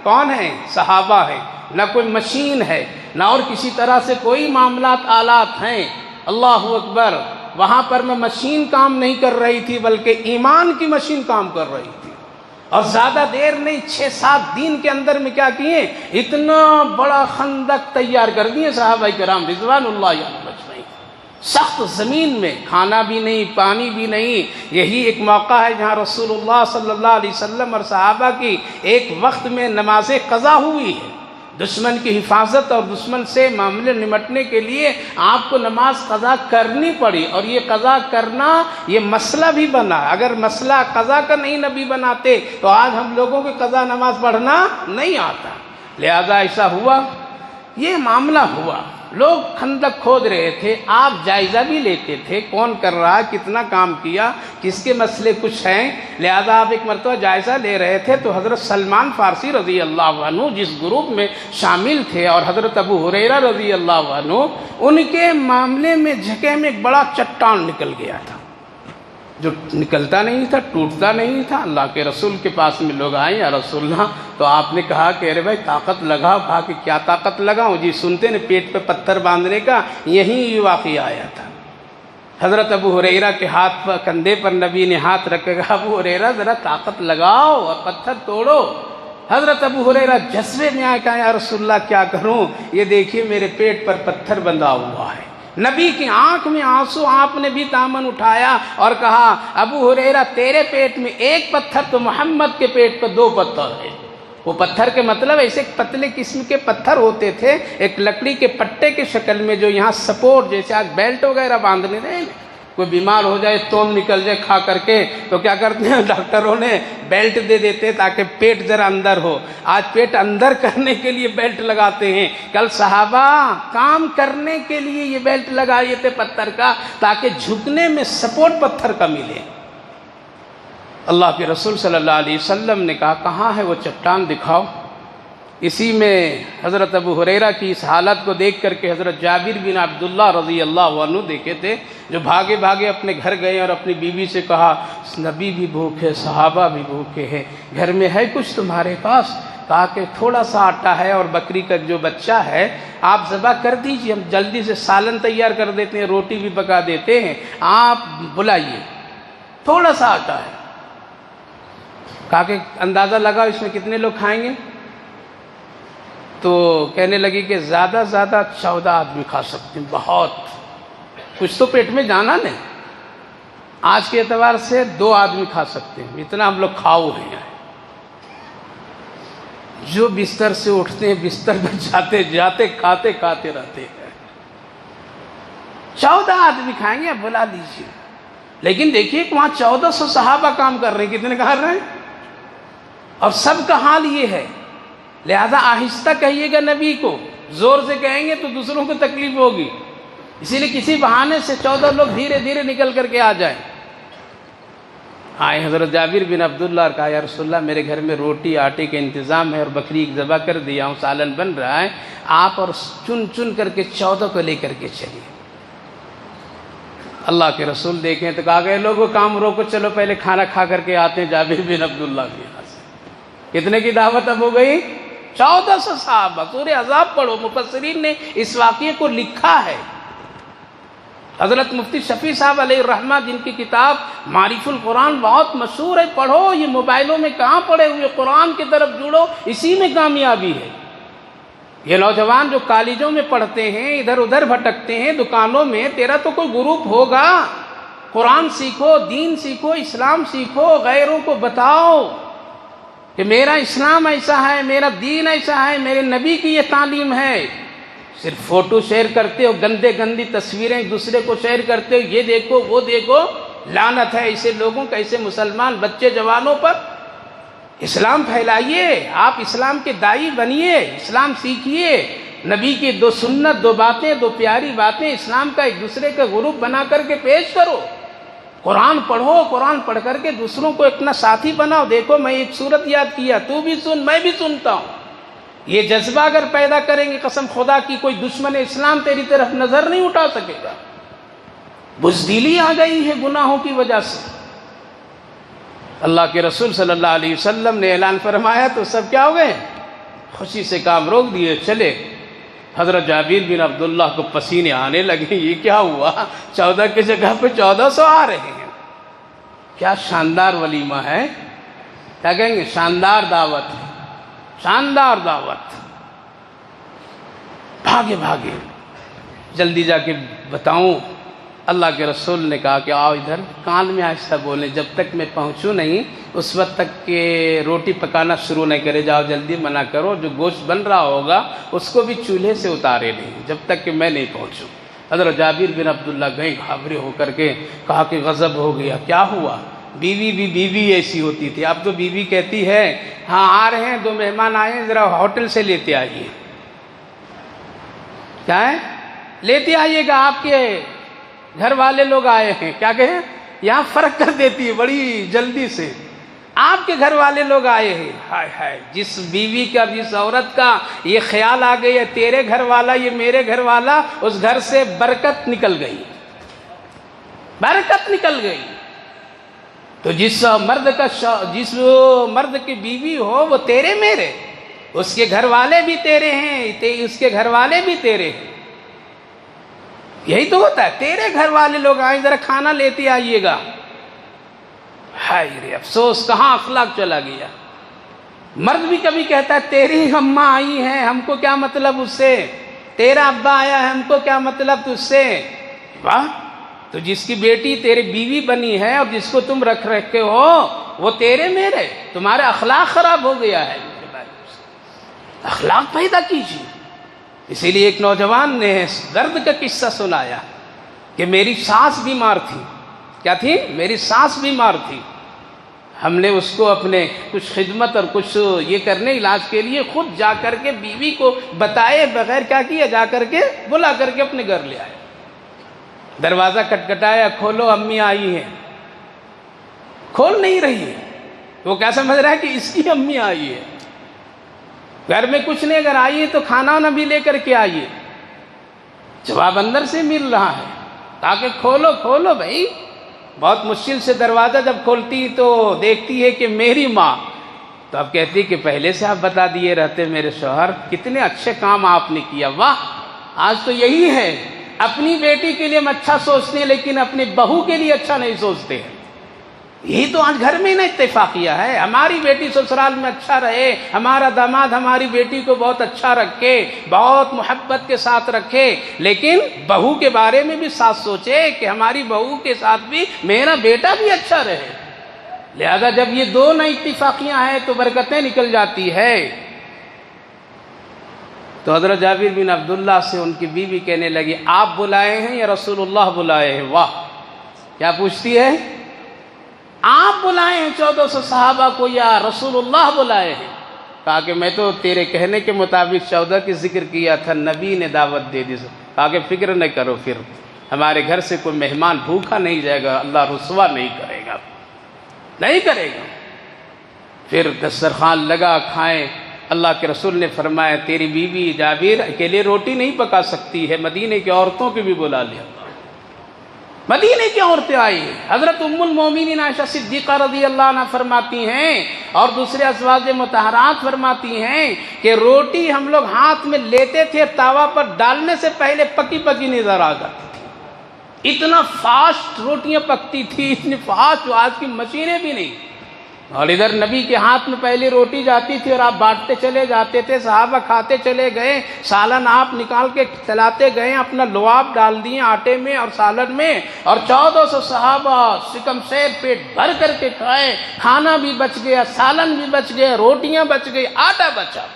کون ہیں؟ صحابہ ہیں. نہ کوئی مشین ہے، نہ اور کسی طرح سے کوئی معاملات آلات ہیں. اللہ اکبر. وہاں پر میں مشین کام نہیں کر رہی تھی، بلکہ ایمان کی مشین کام کر رہی تھی. اور زیادہ دیر نہیں، 6-7 دن کے اندر میں کیا کیے؟ اتنا بڑا خندق تیار کر دیے صحابہ کرام رضوان اللہ علیہم اجمعین. سخت زمین میں، کھانا بھی نہیں، پانی بھی نہیں. یہی ایک موقع ہے جہاں رسول اللہ صلی اللہ علیہ وسلم اور صحابہ کی ایک وقت میں نماز قضا ہوئی ہے. دشمن کی حفاظت اور دشمن سے معاملے نمٹنے کے لیے آپ کو نماز قضا کرنی پڑی، اور یہ قضا کرنا یہ مسئلہ بھی بنا. اگر مسئلہ قضا کا نہیں نبی بناتے تو آج ہم لوگوں کو قضا نماز پڑھنا نہیں آتا. لہذا ایسا ہوا، یہ معاملہ ہوا. لوگ خندق کھود رہے تھے، آپ جائزہ بھی لیتے تھے کون کر رہا ہے، کتنا کام کیا، کس کے مسئلے کچھ ہیں. لہذا آپ ایک مرتبہ جائزہ لے رہے تھے تو حضرت سلمان فارسی رضی اللہ عنہ جس گروپ میں شامل تھے، اور حضرت ابو ہریرہ رضی اللہ عنہ، ان کے معاملے میں جھکے میں ایک بڑا چٹان نکل گیا تھا، جو نکلتا نہیں تھا، ٹوٹتا نہیں تھا. اللہ کے رسول کے پاس میں لوگ آئے، یا رسول اللہ. تو آپ نے کہا کہ ارے بھائی طاقت لگاؤ. کہا کہ کیا طاقت لگاؤں؟ جی سنتے نے پیٹ پہ پتھر باندھنے کا یہی یہ واقعہ آیا تھا. حضرت ابو ہریرہ کے ہاتھ پر، کندھے پر نبی نے ہاتھ رکھے گا، ابو ہریرہ ذرا طاقت لگاؤ اور پتھر توڑو. حضرت ابو ہریرہ جذبے میں آئے، کہا یا رسول اللہ کیا کروں؟ یہ دیکھیے میرے پیٹ پر پتھر بندھا ہوا ہے. نبی کی آنکھ میں آنسو، آپ نے بھی دامن اٹھایا اور کہا ابو ہریرہ تیرے پیٹ میں 1 پتھر تو محمد کے پیٹ پر 2 پتھر ہے. وہ پتھر کے مطلب ایسے پتلے قسم کے پتھر ہوتے تھے، ایک لکڑی کے پٹے کے شکل میں، جو یہاں سپورٹ جیسے آج بیلٹ وغیرہ باندھنے دیں. کوئی بیمار ہو جائے، توم نکل جائے کھا کر کے، تو کیا کرتے ہیں ڈاکٹروں نے بیلٹ دے دیتے تاکہ پیٹ ذرا اندر ہو. آج پیٹ اندر کرنے کے لیے بیلٹ لگاتے ہیں. کل صحابہ کام کرنے کے لیے یہ بیلٹ لگائے تھے پتھر کا، تاکہ جھکنے میں سپورٹ پتھر کا ملے. اللہ کے رسول صلی اللہ علیہ وسلم نے کہا کہاں ہے وہ چٹان، دکھاؤ. اسی میں حضرت ابو ہریرہ کی اس حالت کو دیکھ کر کے حضرت جابر بن عبداللہ رضی اللہ عنہ دیکھے تھے، جو بھاگے بھاگے اپنے گھر گئے اور اپنی بیوی سے کہا نبی بھی بھوکے، صحابہ بھی بھوکے ہیں، گھر میں ہے کچھ تمہارے پاس؟ کہا کہ تھوڑا سا آٹا ہے اور بکری کا جو بچہ ہے آپ ذبح کر دیجئے، ہم جلدی سے سالن تیار کر دیتے ہیں، روٹی بھی پکا دیتے ہیں، آپ بلائیے. تھوڑا سا آٹا ہے. کہا کہ اندازہ لگا اس میں کتنے لوگ کھائیں گے؟ تو کہنے لگی کہ زیادہ 14 آدمی کھا سکتے ہیں. بہت کچھ تو پیٹ میں جانا نہیں. آج کے اعتبار سے 2 آدمی کھا سکتے ہیں، اتنا ہم لوگ کھاؤ ہیں. جو بستر سے اٹھتے ہیں بستر پر جاتے جاتے کھاتے کھاتے رہتے ہیں. 14 آدمی کھائیں گے، اب بلا لیجیے. لیکن دیکھیے کہ وہاں 1400 صحابہ کام کر رہے ہیں. کتنے کر رہے ہیں؟ اور سب کا حال یہ ہے. لہذا آہستہ کہیے گا نبی کو، زور سے کہیں گے تو دوسروں کو تکلیف ہوگی. اسی لیے کسی بہانے سے 14 لوگ دھیرے دھیرے نکل کر کے آ جائیں. آئے حضرت جابر بن عبداللہ اور کہا یا رسول اللہ میرے گھر میں روٹی آٹے کا انتظام ہے اور بکری ذبح کر دیا ہوں، سالن بن رہا ہے، آپ اور چن چن کر کے 14 کو لے کر کے چلیے. اللہ کے رسول دیکھیں تو کہا گئے لوگوں کام روکو، چلو پہلے کھانا کھا کر کے آتے ہیں جابر بن عبداللہ کے یہاں سے. کتنے کی دعوت اب ہو گئی؟ 1400 صحابہ. سورہ احزاب پڑھو، مفسرین نے اس واقعے کو لکھا ہے. حضرت مفتی شفیع صاحب علیہ الرحمہ جن کی کتاب معرف القرآن بہت مشہور ہے، پڑھو. یہ موبائلوں میں کہاں پڑھے ہوئے، قرآن کی طرف جڑو، اسی میں کامیابی ہے. یہ نوجوان جو کالجوں میں پڑھتے ہیں، ادھر ادھر بھٹکتے ہیں دکانوں میں، تیرا تو کوئی گروپ ہوگا. قرآن سیکھو، دین سیکھو، اسلام سیکھو، غیروں کو بتاؤ کہ میرا اسلام ایسا ہے، میرا دین ایسا ہے، میرے نبی کی یہ تعلیم ہے. صرف فوٹو شیئر کرتے ہو، گندے گندی تصویریں ایک دوسرے کو شیئر کرتے ہو، یہ دیکھو وہ دیکھو، لعنت ہے ایسے لوگوں کا، ایسے مسلمان بچے جوانوں پر۔ اسلام پھیلائیے، آپ اسلام کے داعی بنیے، اسلام سیکھیے، نبی کی دو سنت، دو باتیں، دو پیاری باتیں اسلام کا ایک دوسرے کا گروپ بنا کر کے پیش کرو۔ قرآن پڑھو، قرآن پڑھ کر کے دوسروں کو اپنا ساتھی بناؤ۔ دیکھو میں ایک سورت یاد کیا، تو بھی سن میں بھی سنتا ہوں۔ یہ جذبہ اگر پیدا کریں گے، قسم خدا کی کوئی دشمن اسلام تیری طرف نظر نہیں اٹھا سکے گا۔ بزدلی آ گئی ہے گناہوں کی وجہ سے۔ اللہ کے رسول صلی اللہ علیہ وسلم نے اعلان فرمایا تو سب کیا ہو گئے؟ خوشی سے کام روک دیے، چلے۔ حضرت جابر بن عبداللہ کو پسینے آنے لگے، یہ کیا ہوا؟ 14 کی جگہ پہ 1400 آ رہے ہیں۔ کیا شاندار ولیمہ ہے، کیا کہیں گے؟ شاندار دعوت ہے، شاندار دعوت۔ بھاگے بھاگے جلدی جا کے بتاؤں۔ اللہ کے رسول نے کہا کہ آؤ ادھر، کان میں آہستہ بولیں، جب تک میں پہنچوں نہیں اس وقت تک کہ روٹی پکانا شروع نہیں کرے، جاؤ جلدی منع کرو، جو گوشت بن رہا ہوگا اس کو بھی چولہے سے اتارے نہیں جب تک کہ میں نہیں پہنچوں۔ حضرت جابر بن عبداللہ گئے گھابرے ہو کر کے، کہا کہ غضب ہو گیا، کیا ہوا؟ بیوی بھی بیوی ایسی ہوتی تھی، اب تو بیوی کہتی ہے ہاں آ رہے ہیں، 2 مہمان آئے ہیں، ذرا ہوٹل سے لیتے آئیے۔ کیا ہے؟ لیتے آئیے گا، آپ کے گھر والے لوگ آئے ہیں۔ کیا کہیں؟ یہاں فرق کر دیتی ہے بڑی جلدی سے، آپ کے گھر والے لوگ آئے ہیں۔ ہائے ہائے، جس بیوی کا، جس عورت کا یہ خیال آ گئی ہے تیرے گھر والا یہ میرے گھر والا، اس گھر سے برکت نکل گئی، برکت نکل گئی۔ تو جس مرد کی بیوی ہو وہ تیرے میرے، اس کے گھر والے بھی تیرے ہیں، اس کے گھر والے بھی تیرے ہیں۔ یہی تو ہوتا ہے، تیرے گھر والے لوگ آئیں، ذرا کھانا لیتے آئیے گا۔ ہائے رے افسوس، کہاں اخلاق چلا گیا۔ مرد بھی کبھی کہتا ہے تیری اماں آئی ہیں، ہم کو کیا مطلب اس سے، تیرا ابا آیا ہے، ہم کو کیا مطلب تجھ سے۔ واہ، تو جس کی بیٹی تیری بیوی بنی ہے اور جس کو تم رکھے ہو وہ تیرے میرے، تمہارا اخلاق خراب ہو گیا ہے۔ اخلاق پیدا کیجیے۔ اسی لیے ایک نوجوان نے درد کا قصہ سنایا کہ میری ساس بیمار تھی۔ کیا تھی؟ میری ساس بیمار تھی۔ ہم نے اس کو اپنے کچھ خدمت اور کچھ یہ کرنے علاج کے لیے خود جا کر کے بیوی کو بتائے بغیر کیا کیا، جا کر کے بلا کر کے اپنے گھر لے آئے۔ دروازہ کٹکھٹایا، کھولو امی آئی ہیں۔ کھول نہیں رہی ہے، وہ کیا سمجھ رہا ہے کہ اس کی امی آئی ہے۔ گھر میں کچھ نہیں، اگر آئیے تو کھانا نہ بھی لے کر کے آئیے۔ جواب اندر سے مل رہا ہے، تاکہ کھولو کھولو بھائی۔ بہت مشکل سے دروازہ جب کھولتی تو دیکھتی ہے کہ میری ماں، تو اب کہتی کہ پہلے سے آپ بتا دیے رہتے میرے شوہر، کتنے اچھے کام آپ نے کیا، واہ۔ آج تو یہی ہے، اپنی بیٹی کے لیے ہم اچھا سوچتے ہیں لیکن اپنی بہو کے لیے اچھا نہیں سوچتے ہیں۔ یہی تو آج گھر میں نہ اتفاقیہ ہے، ہماری بیٹی سسرال میں اچھا رہے، ہمارا داماد ہماری بیٹی کو بہت اچھا رکھے، بہت محبت کے ساتھ رکھے، لیکن بہو کے بارے میں بھی ساتھ سوچے کہ ہماری بہو کے ساتھ بھی میرا بیٹا بھی اچھا رہے۔ لہذا جب یہ دو نہ اتفاقیاں ہیں تو برکتیں نکل جاتی ہے۔ تو حضرت جابر بن عبداللہ سے ان کی بیوی کہنے لگی آپ بلائے ہیں یا رسول اللہ بلائے ہیں؟ واہ، کیا پوچھتی ہے؟ آپ بلائے ہیں 1400 صحابہ کو یا رسول اللہ بلائے ہیں؟ کہا کہ میں تو تیرے کہنے کے مطابق 14 کی ذکر کیا تھا، نبی نے دعوت دے دی۔ کہا کہ فکر نہ کرو، پھر ہمارے گھر سے کوئی مہمان بھوکا نہیں جائے گا، اللہ رسوا نہیں کرے گا، نہیں کرے گا۔ پھر دسترخوان لگا، کھائیں۔ اللہ کے رسول نے فرمایا تیری بیوی جابر اکیلے روٹی نہیں پکا سکتی ہے، مدینے کی عورتوں کی بھی بلا لیا۔ مدینے کی عورتیں آئی۔ حضرت ام المومنین عائشہ صدیقہ رضی اللہ عنہ فرماتی ہیں اور دوسرے ازواج مطہرات فرماتی ہیں کہ روٹی ہم لوگ ہاتھ میں لیتے تھے، توا پر ڈالنے سے پہلے پکی پکی نظر آ جاتی تھی۔ اتنا فاسٹ روٹیاں پکتی تھی، اتنی فاسٹ، جو آج کی مشینیں بھی نہیں۔ اور ادھر نبی کے ہاتھ میں پہلے روٹی جاتی تھی اور آپ بانٹتے چلے جاتے تھے، صحابہ کھاتے چلے گئے، سالن آپ نکال کے چلاتے گئے، اپنا لعاب ڈال دیے آٹے میں اور سالن میں، اور 1400 صحابہ شکم شیر پیٹ بھر کر کے کھائے۔ کھانا بھی بچ گیا، سالن بھی بچ گیا، روٹیاں بچ گئی، آٹا بچا۔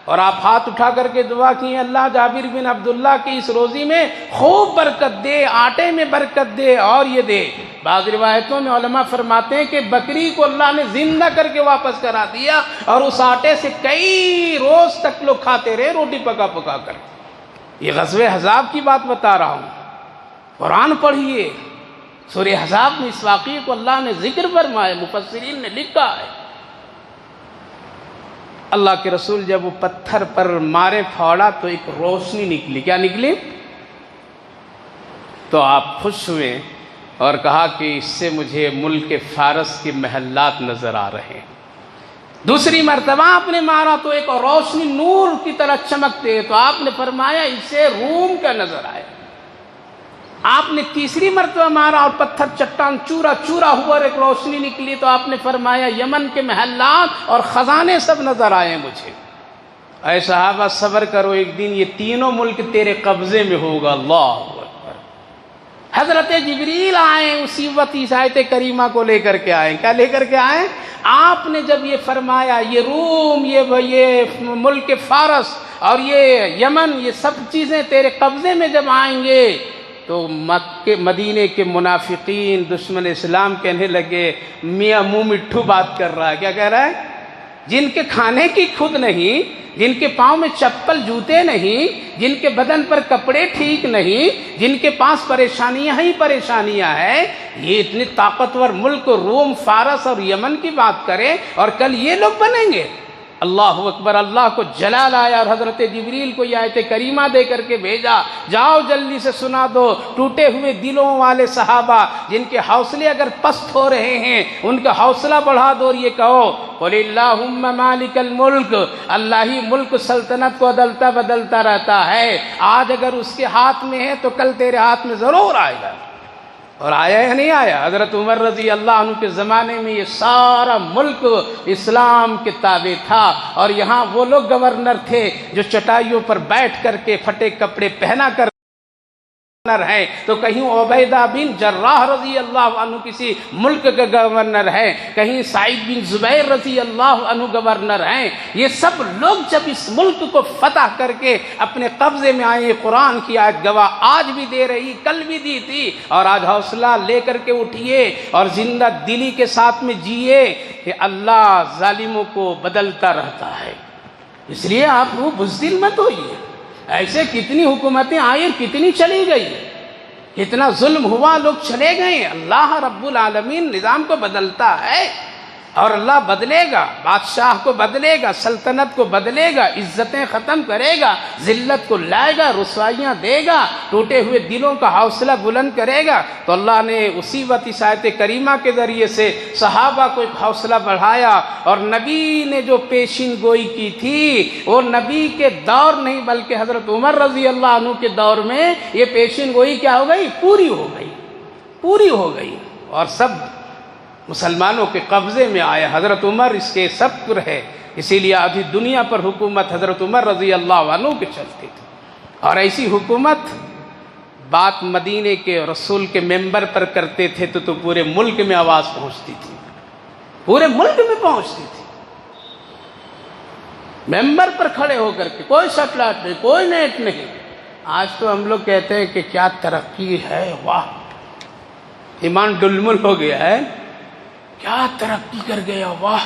اور آپ ہاتھ اٹھا کر کے دعا کی اللہ جابر بن عبداللہ کی اس روزی میں خوب برکت دے، آٹے میں برکت دے اور یہ دے۔ بعض روایتوں میں علماء فرماتے ہیں کہ بکری کو اللہ نے زندہ کر کے واپس کرا دیا اور اس آٹے سے کئی روز تک لوگ کھاتے رہے روٹی پکا پکا کر۔ یہ غزوہ احزاب کی بات بتا رہا ہوں، قرآن پڑھیے، سورہ احزاب میں اس واقعے کو اللہ نے ذکر فرمایا، مفسرین نے لکھا ہے۔ اللہ کے رسول جب وہ پتھر پر مارے پھاڑا تو ایک روشنی نکلی۔ کیا نکلی؟ تو آپ خوش ہوئے اور کہا کہ اس سے مجھے ملک فارس کے محلات نظر آ رہے ہیں۔ دوسری مرتبہ آپ نے مارا تو ایک روشنی نور کی طرح چمکتے، تو آپ نے فرمایا اس سے روم کا نظر آیا۔ آپ نے تیسری مرتبہ مارا اور پتھر چٹان چورا چورا ہوا اور ایک روشنی نکلی، تو آپ نے فرمایا یمن کے محلات اور خزانے سب نظر آئے مجھے۔ اے صحابہ صبر کرو، ایک دن یہ تینوں ملک تیرے قبضے میں ہوگا۔ اللہ اکبر۔ حضرت جبریل آئے اسی وقت اس آیت کریمہ کو لے کر کے آئے۔ کیا لے کر کے آئے؟ آپ نے جب یہ فرمایا یہ روم، یہ ملک فارس اور یہ یمن، یہ سب چیزیں تیرے قبضے میں جب آئیں گے، تو مکے مدینے کے منافقین دشمن اسلام کہنے لگے میاں منہ مٹھو بات کر رہا ہے۔ کیا کہہ رہا ہے؟ جن کے کھانے کی خود نہیں، جن کے پاؤں میں چپل جوتے نہیں، جن کے بدن پر کپڑے ٹھیک نہیں، جن کے پاس پریشانیاں ہی پریشانیاں ہیں، یہ اتنے طاقتور ملک روم، فارس اور یمن کی بات کرے اور کل یہ لوگ بنیں گے۔ اللہ اکبر۔ اللہ کو جلال آیا اور حضرت جبریل کو یہ آیت کریمہ دے کر کے بھیجا، جاؤ جلدی سے سنا دو ٹوٹے ہوئے دلوں والے صحابہ جن کے حوصلے اگر پست ہو رہے ہیں، ان کا حوصلہ بڑھا دو اور یہ کہو قل اللہم مالک الملک، اللہ ہی ملک سلطنت کو عدلتا بدلتا رہتا ہے، آج اگر اس کے ہاتھ میں ہے تو کل تیرے ہاتھ میں ضرور آئے گا۔ اور آیا یا نہیں آیا؟ حضرت عمر رضی اللہ عنہ کے زمانے میں یہ سارا ملک اسلام کے تابع تھا، اور یہاں وہ لوگ گورنر تھے جو چٹائیوں پر بیٹھ کر کے پھٹے کپڑے پہنا کر ہے، تو کہیں عبیدہ بن جراح رضی اللہ عنہ کسی ملک کا گورنر ہے، کہیں سعید بن زبیر رضی اللہ عنہ گورنر ہیں۔ یہ سب لوگ جب اس ملک کو فتح کر کے اپنے قبضے میں آئے، قرآن کی آیت گواہ آج بھی دے رہی، کل بھی دی تھی، اور آج حوصلہ لے کر کے اٹھیے اور زندہ دلی کے ساتھ میں جیے کہ اللہ ظالموں کو بدلتا رہتا ہے۔ اس لیے آپ وہ بزدل مت ہوئیے۔ ایسے کتنی حکومتیں آئی اور کتنی چلی گئی، کتنا ظلم ہوا، لوگ چلے گئے۔ اللہ رب العالمین نظام کو بدلتا ہے، اور اللہ بدلے گا، بادشاہ کو بدلے گا، سلطنت کو بدلے گا، عزتیں ختم کرے گا، ذلت کو لائے گا، رسوائیاں دے گا، ٹوٹے ہوئے دلوں کا حوصلہ بلند کرے گا۔ تو اللہ نے اسی وقت اس آیت کریمہ کے ذریعے سے صحابہ کو ایک حوصلہ بڑھایا، اور نبی نے جو پیشین گوئی کی تھی وہ نبی کے دور نہیں بلکہ حضرت عمر رضی اللہ عنہ کے دور میں یہ پیشین گوئی کیا ہو گئی؟ پوری ہو گئی، اور سب مسلمانوں کے قبضے میں آیا۔ حضرت عمر اس کے سب ہے، اسی لیے آدھی دنیا پر حکومت حضرت عمر رضی اللہ عنہ کے چلتی تھی۔ اور ایسی حکومت بات مدینے کے رسول کے ممبر پر کرتے تھے تو پورے ملک میں آواز پہنچتی تھی، پورے ملک میں پہنچتی تھی۔ ممبر پر کھڑے ہو کر کے، کوئی سیٹلائٹ نہیں، کوئی نیٹ نہیں۔ آج تو ہم لوگ کہتے ہیں کہ کیا ترقی ہے، واہ، ایمان ڈلمل ہو گیا ہے، کیا ترقی کر گیا، واہ،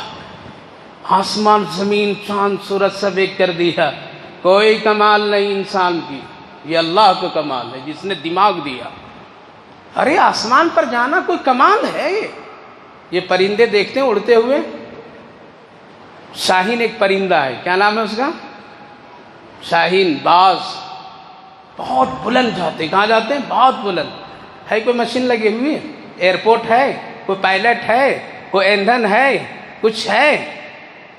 آسمان زمین چاند سورج سب ایک کر دیا۔ کوئی کمال نہیں انسان کی، یہ اللہ کا کمال ہے جس نے دماغ دیا۔ ارے آسمان پر جانا کوئی کمال ہے؟ یہ پرندے دیکھتے ہیں اڑتے ہوئے، شاہین ایک پرندہ ہے، کیا نام ہے اس کا؟ شاہین، باز، بہت بلند جاتے، کہاں جاتے ہیں؟ بہت بلند۔ ہے کوئی مشین لگی ہوئی ہے؟ ایئرپورٹ ہے؟ کوئی پائلٹ ہے؟ کوئی ایندھن ہے؟ کچھ ہے؟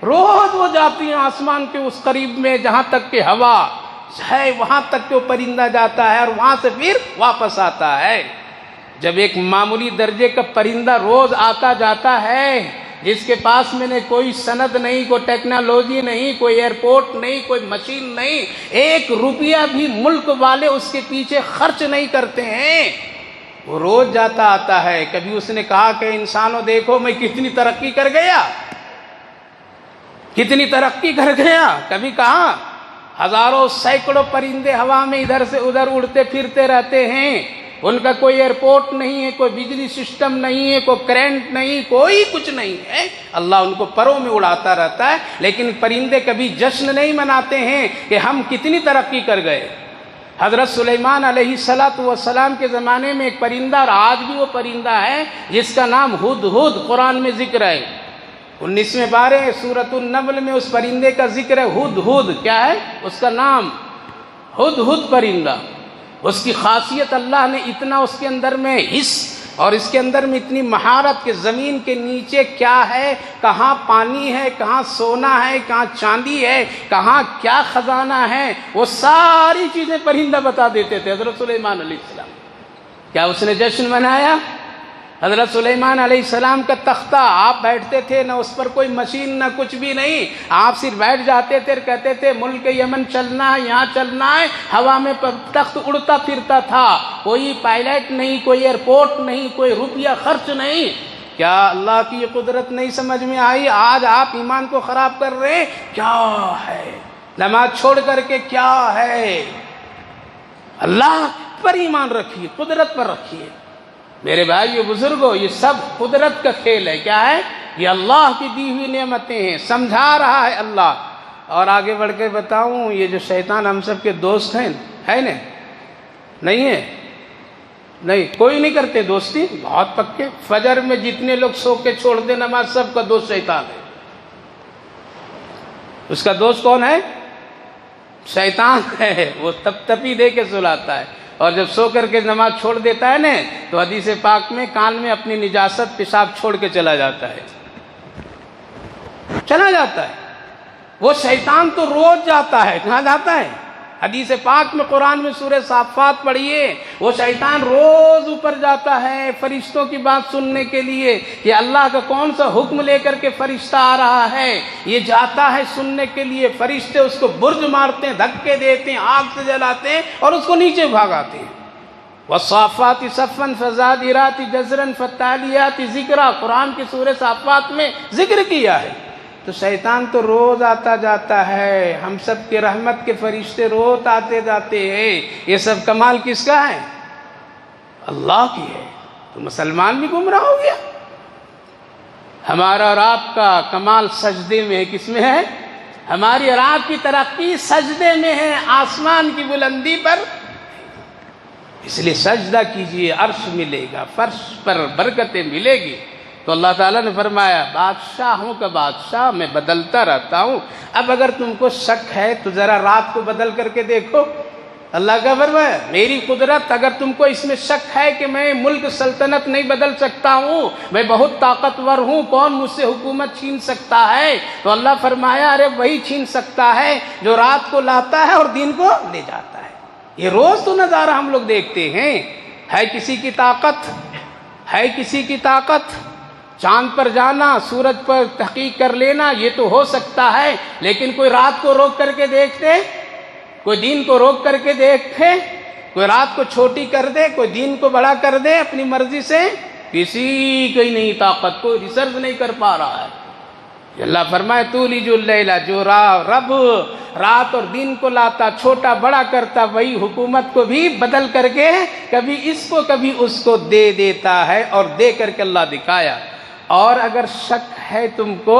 روز وہ جاتی ہیں آسمان کے اس قریب میں جہاں تک کہ ہوا ہے، وہاں تک کہ وہ پرندہ جاتا ہے اور وہاں سے پھر واپس آتا ہے۔ جب ایک معمولی درجے کا پرندہ روز آتا جاتا ہے، جس کے پاس میں نے کوئی سند نہیں، کوئی ٹیکنالوجی نہیں، کوئی ایئرپورٹ نہیں، کوئی مشین نہیں، 1 روپیہ بھی ملک والے اس کے پیچھے خرچ نہیں کرتے ہیں، وہ روز جاتا آتا ہے۔ کبھی اس نے کہا کہ انسانوں دیکھو میں کتنی ترقی کر گیا؟ کتنی ترقی کر گیا، کبھی کہاں ہزاروں سینکڑوں پرندے ہوا میں ادھر سے ادھر اڑتے پھرتے رہتے ہیں، ان کا کوئی ایئرپورٹ نہیں ہے، کوئی بجلی سسٹم نہیں ہے، کوئی کرنٹ نہیں، کوئی کچھ نہیں ہے، اللہ ان کو پروں میں اڑاتا رہتا ہے، لیکن پرندے کبھی جشن نہیں مناتے ہیں کہ ہم کتنی ترقی کر گئے۔ حضرت سلیمان علیہ السلام کے زمانے میں ایک پرندہ، اور آج بھی وہ پرندہ ہے جس کا نام ہدہد قرآن میں ذکر ہے، 19ویں پارے سورۃ النمل میں اس پرندے کا ذکر ہے، ہدہد۔ کیا ہے اس کا نام؟ ہدہد پرندہ۔ اس کی خاصیت اللہ نے اتنا اس کے اندر میں حس اور اس کے اندر میں اتنی مہارت کہ زمین کے نیچے کیا ہے، کہاں پانی ہے، کہاں سونا ہے، کہاں چاندی ہے، کہاں کیا خزانہ ہے، وہ ساری چیزیں پرندہ بتا دیتے تھے حضرت سلیمان علیہ السلام۔ کیا اس نے جشن منایا؟ حضرت سلیمان علیہ السلام کا تختہ، آپ بیٹھتے تھے، نہ اس پر کوئی مشین نہ کچھ بھی نہیں، آپ صرف بیٹھ جاتے تھے اور کہتے تھے ملک یمن چلنا ہے، یہاں چلنا ہے، ہوا میں تخت اڑتا پھرتا تھا، کوئی پائلٹ نہیں، کوئی ایئرپورٹ نہیں، کوئی روپیہ خرچ نہیں۔ کیا اللہ کی یہ قدرت نہیں سمجھ میں آئی؟ آج آپ ایمان کو خراب کر رہے ہیں، کیا ہے نماز چھوڑ کر کے، کیا ہے؟ اللہ پر ایمان رکھیے، قدرت پر رکھیے میرے بھائیو بزرگوں، یہ سب قدرت کا کھیل ہے۔ کیا ہے؟ یہ اللہ کی دی ہوئی نعمتیں ہیں، سمجھا رہا ہے اللہ۔ اور آگے بڑھ کے بتاؤں، یہ جو شیطان ہم سب کے دوست ہیں، ہے نا؟ نہیں ہے؟ نہیں، کوئی نہیں کرتے دوستی، بہت پکے۔ فجر میں جتنے لوگ سو کے چھوڑ دے نماز، سب کا دوست شیطان ہے۔ اس کا دوست کون ہے؟ شیطان ہے۔ وہ تپ تپی دے کے سلاتا ہے، اور جب سو کر کے نماز چھوڑ دیتا ہے نا، تو حدیث پاک میں کان میں اپنی نجاست پیشاب چھوڑ کے چلا جاتا ہے، چلا جاتا ہے۔ وہ شیطان تو روز جاتا ہے، کہاں جاتا ہے؟ حدیث پاک میں، قرآن میں سورہ صافات پڑھیے، وہ شیطان روز اوپر جاتا ہے فرشتوں کی بات سننے کے لیے کہ اللہ کا کون سا حکم لے کر کے فرشتہ آ رہا ہے، یہ جاتا ہے سننے کے لیے۔ فرشتے اس کو برج مارتے ہیں، دھکے دیتے ہیں، آگ سے جلاتے ہیں اور اس کو نیچے بھگاتے ہیں۔ والصافات صفا فالزاجرات زجرا فالتاليات ذکرا، قرآن کی سورہ صافات میں ذکر کیا ہے۔ تو شیطان تو روز آتا جاتا ہے، ہم سب کے رحمت کے فرشتے روز آتے جاتے ہیں۔ یہ سب کمال کس کا ہے؟ اللہ کی ہے۔ تو مسلمان بھی گمراہ ہو گیا۔ ہمارا اور آپ کا کمال سجدے میں ہے۔ کس میں ہے؟ ہماری اور آپ کی ترقی سجدے میں ہے، آسمان کی بلندی پر۔ اس لیے سجدہ کیجئے، عرش ملے گا، فرش پر برکتیں ملے گی۔ تو اللہ تعالیٰ نے فرمایا، بادشاہوں کا بادشاہ میں بدلتا رہتا ہوں۔ اب اگر تم کو شک ہے تو ذرا رات کو بدل کر کے دیکھو۔ اللہ کا فرمایا، میری قدرت، اگر تم کو اس میں شک ہے کہ میں ملک سلطنت نہیں بدل سکتا ہوں، میں بہت طاقتور ہوں، کون مجھ سے حکومت چھین سکتا ہے؟ تو اللہ فرمایا، ارے وہی چھین سکتا ہے جو رات کو لاتا ہے اور دن کو لے جاتا ہے۔ یہ روز تو نظارہ ہم لوگ دیکھتے ہیں۔ ہے کسی کی طاقت، ہے کسی کی طاقت چاند پر جانا، سورج پر تحقیق کر لینا، یہ تو ہو سکتا ہے، لیکن کوئی رات کو روک کر کے دیکھتے، کوئی دن کو روک کر کے دیکھتے، کوئی رات کو چھوٹی کر دے، کوئی دن کو بڑا کر دے اپنی مرضی سے؟ کسی کی نہیں طاقت، کوئی ریسرچ نہیں کر پا رہا ہے۔ اللہ فرمائے، تولج اللیل، جو رب رات اور دن کو لاتا، چھوٹا بڑا کرتا، وہی حکومت کو بھی بدل کر کے کبھی اس کو کبھی اس کو دے دیتا ہے، اور دے کر کے اللہ دکھایا۔ اور اگر شک ہے تم کو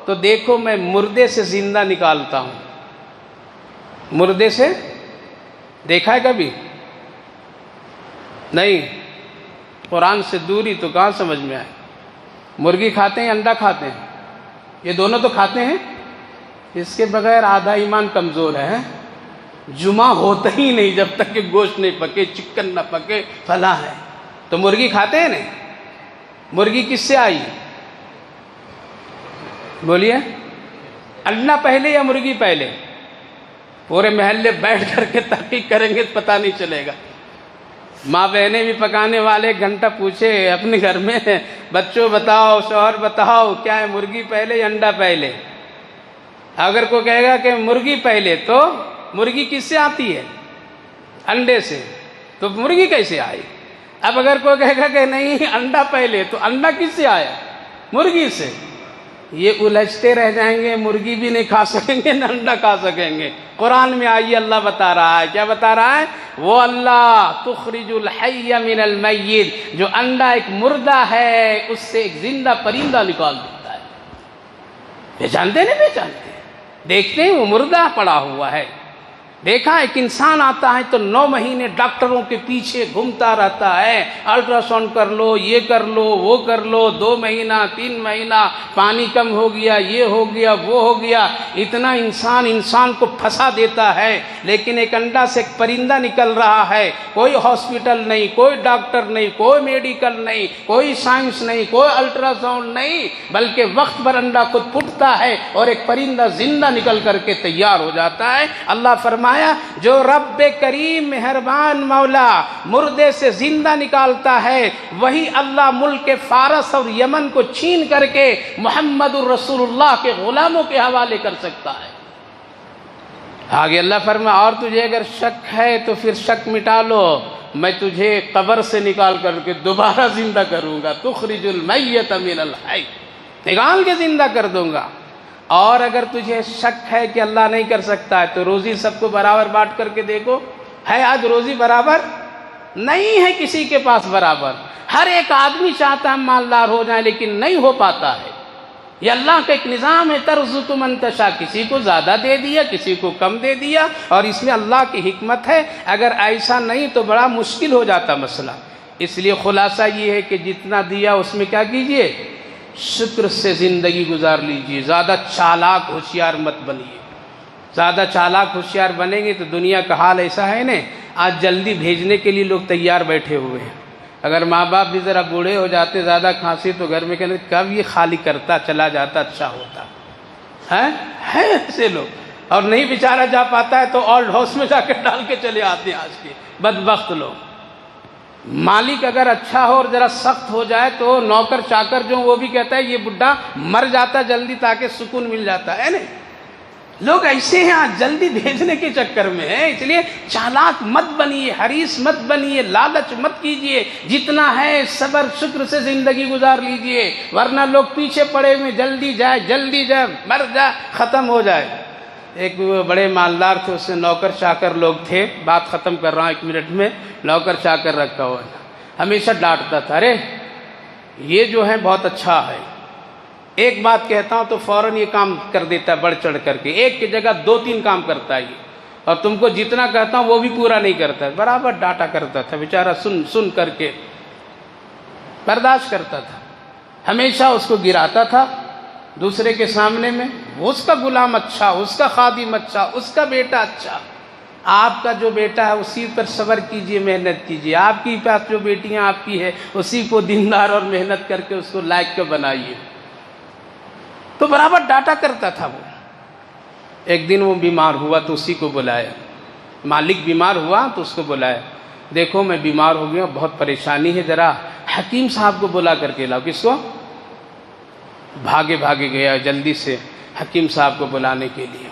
تو دیکھو، میں مردے سے زندہ نکالتا ہوں۔ مردے سے دیکھا ہے کبھی؟ نہیں، قرآن سے دوری تو کہاں سمجھ میں آئے۔ مرغی کھاتے ہیں، انڈا کھاتے ہیں، یہ دونوں تو کھاتے ہیں۔ اس کے بغیر آدھا ایمان کمزور ہے۔ جمعہ ہوتا ہی نہیں جب تک کہ گوشت نہیں پکے، چکن نہ پکے، فلاں ہے۔ تو مرغی کھاتے ہیں نا۔ مرغی کس سے آئی؟ بولیے، انڈا پہلے یا مرغی پہلے؟ پورے محلے بیٹھ کر کے تحقیق کریں گے تو پتہ نہیں چلے گا۔ ماں بہنیں بھی پکانے والے گھنٹہ پوچھے اپنے گھر میں، بچوں بتاؤ، شوہر بتاؤ، کیا ہے مرغی پہلے یا انڈا پہلے؟ اگر کوئی کہے گا کہ مرغی پہلے، تو مرغی کس سے آتی ہے؟ انڈے سے۔ تو مرغی کیسے آئی؟ اب اگر کوئی کہے گا کہ نہیں انڈا پہلے، تو انڈا کس سے آیا؟ مرغی سے۔ یہ الجھتے رہ جائیں گے، مرغی بھی نہیں کھا سکیں گے، نہ انڈا کھا سکیں گے۔ قرآن میں آئیے اللہ بتا رہا ہے، کیا بتا رہا ہے؟ وہ اللہ تخرج الحی من المیت، جو انڈا ایک مردہ ہے اس سے ایک زندہ پرندہ نکال دیتا ہے۔ پہچانتے نہیں پہچانتے؟ دیکھتے ہیں وہ مردہ پڑا ہوا ہے۔ دیکھا ایک انسان آتا ہے تو 9 مہینے ڈاکٹروں کے پیچھے گھومتا رہتا ہے، الٹرا ساؤنڈ کر لو، یہ کر لو، وہ کر لو، 2 مہینہ 3 مہینہ، پانی کم ہو گیا، یہ ہو گیا، وہ ہو گیا، اتنا انسان کو پھنسا دیتا ہے۔ لیکن ایک انڈا سے ایک پرندہ نکل رہا ہے، کوئی ہاسپٹل نہیں، کوئی ڈاکٹر نہیں، کوئی میڈیکل نہیں، کوئی سائنس نہیں، کوئی الٹرا ساؤنڈ نہیں، بلکہ وقت پر انڈا خود پھٹتا ہے اور ایک پرندہ زندہ نکل کر کے تیار ہو جاتا ہے۔ اللہ فرمایا جو رب کریم مہربان مولا مردے سے زندہ نکالتا ہے، وہی اللہ ملک فارس اور یمن کو چھین کر کے محمد الرسول اللہ کے غلاموں کے حوالے کر سکتا ہے۔ آگے اللہ فرمایا اور تجھے اگر شک ہے تو پھر شک مٹا لو، میں تجھے قبر سے نکال کر کے دوبارہ زندہ کروں گا، تخرج المیت من الحی، نکال کے زندہ کر دوں گا۔ اور اگر تجھے شک ہے کہ اللہ نہیں کر سکتا ہے تو روزی سب کو برابر بانٹ کر کے دیکھو، ہے آج روزی برابر؟ نہیں ہے کسی کے پاس برابر۔ ہر ایک آدمی چاہتا ہے مالدار ہو جائے لیکن نہیں ہو پاتا ہے۔ یہ اللہ کا ایک نظام ہے، ترزق من تشاء، کسی کو زیادہ دے دیا، کسی کو کم دے دیا، اور اس میں اللہ کی حکمت ہے۔ اگر ایسا نہیں تو بڑا مشکل ہو جاتا مسئلہ۔ اس لیے خلاصہ یہ ہے کہ جتنا دیا اس میں کیا کیجئے؟ شکر سے زندگی گزار لیجئے، زیادہ چالاک ہوشیار مت بنیے۔ زیادہ چالاک ہوشیار بنیں گے تو دنیا کا حال ایسا ہے نا، آج جلدی بھیجنے کے لیے لوگ تیار بیٹھے ہوئے ہیں۔ اگر ماں باپ بھی ذرا بوڑھے ہو جاتے، زیادہ کھانسی، تو گھر میں کہتے کب یہ خالی کرتا چلا جاتا اچھا ہوتا ہے ایسے لوگ، اور نہیں بیچارہ جا پاتا ہے تو اولڈ ہاؤس میں جا کے ڈال کے چلے آتے ہیں آج کے بدبخت لوگ۔ مالک اگر اچھا ہو اور ذرا سخت ہو جائے تو نوکر چاکر جو وہ بھی کہتا ہے یہ بڈھا مر جاتا جلدی تاکہ سکون مل جاتا ہے نا۔ لوگ ایسے ہیں آج جلدی بھیجنے کے چکر میں ہیں۔ اس لیے چالاک مت بنیے، حریص مت بنیے، لالچ مت کیجیے، جتنا ہے صبر شکر سے زندگی گزار لیجیے، ورنہ لوگ پیچھے پڑے ہوئے جلدی جائے، مر جائے، ختم ہو جائے۔ ایک بڑے مالدار تھے، اس سے نوکر چاکر لوگ تھے، بات ختم کر رہا ہوں 1 منٹ میں۔ نوکر چاکر رکھا ہوا تھا، ہمیشہ ڈانٹتا تھا، ارے یہ جو ہے بہت اچھا ہے، ایک بات کہتا ہوں تو فوراً یہ کام کر دیتا ہے، بڑھ چڑھ کر کے، ایک کی جگہ 2-3 کام کرتا ہے یہ، اور تم کو جتنا کہتا ہوں وہ بھی پورا نہیں کرتا ہے، برابر ڈانٹا کرتا تھا بیچارہ، سن کر کے برداشت کرتا تھا، ہمیشہ اس کو گراتا تھا دوسرے کے سامنے میں، اس کا غلام اچھا، اس کا خادم اچھا، اس کا بیٹا اچھا۔ آپ کا جو بیٹا ہے اسی پر صبر کیجئے، محنت کیجئے، آپ کی پاس جو بیٹیاں آپ کی ہے اسی کو دیندار اور محنت کر کے اس کو لائق کے بنائیے۔ تو برابر ڈانٹا کرتا تھا وہ۔ ایک دن وہ بیمار ہوا تو اسی کو بلایا، مالک بیمار ہوا تو اس کو بلایا، دیکھو میں بیمار ہو گیا، بہت پریشانی ہے، ذرا حکیم صاحب کو بلا کر کے لاؤ۔ کس کو؟ بھاگے گیا جلدی سے حکیم صاحب کو بلانے کے لیے۔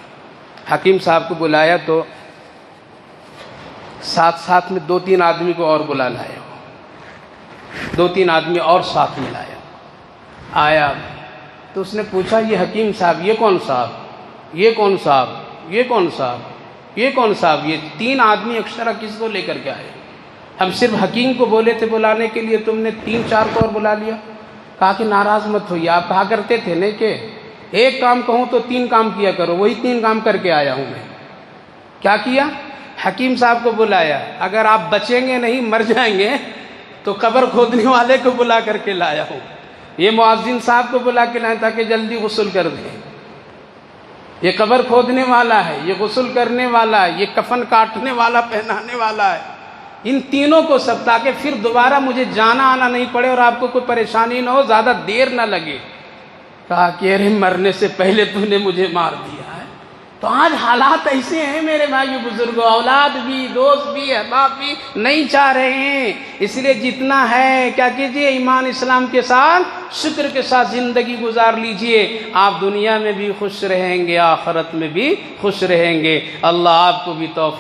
حکیم صاحب کو بلایا تو ساتھ میں 2-3 آدمی کو اور بلا لایا، 2-3 آدمی اور ساتھ میں لایا۔ آیا تو اس نے پوچھا یہ حکیم صاحب، یہ کون صاحب، یہ کون صاحب، یہ کون صاحب، یہ کون صاحب، یہ 3 آدمی اکثر کس کو لے کر کے آئے؟ ہم صرف حکیم کو بولے تھے بلانے کے لیے، تم نے 3-4 کو اور بلا لیا۔ کہا کہ ناراض مت ہوئیے، آپ کہا کرتے تھے نا کہ ایک کام کہوں تو 3 کام کیا کرو، وہی 3 کام کر کے آیا ہوں میں۔ کیا کیا؟ حکیم صاحب کو بلایا، اگر آپ بچیں گے نہیں مر جائیں گے تو قبر کھودنے والے کو بلا کر کے لایا ہوں، یہ مؤذن صاحب کو بلا کے لائیں تاکہ جلدی غسل کر دیں، یہ قبر کھودنے والا ہے، یہ غسل کرنے والا ہے، یہ کفن کاٹنے والا، پہنانے والا ہے، ان تینوں کو سب، تاکہ پھر دوبارہ مجھے جانا آنا نہیں پڑے اور آپ کو کوئی پریشانی نہ ہو، زیادہ دیر نہ لگے۔ کہا کہ ارے مرنے سے پہلے تو نے مجھے مار دیا ہے۔ تو آج حالات ایسے ہیں میرے بھائیو بزرگوں، اولاد بھی، دوست بھی، احباب بھی نہیں چاہ رہے ہیں، اس لیے جتنا ہے کیا کیجئے، ایمان اسلام کے ساتھ شکر کے ساتھ زندگی گزار لیجئے، آپ دنیا میں بھی خوش رہیں گے، آخرت میں بھی خوش رہیں گے۔ اللہ آپ کو بھی توفیق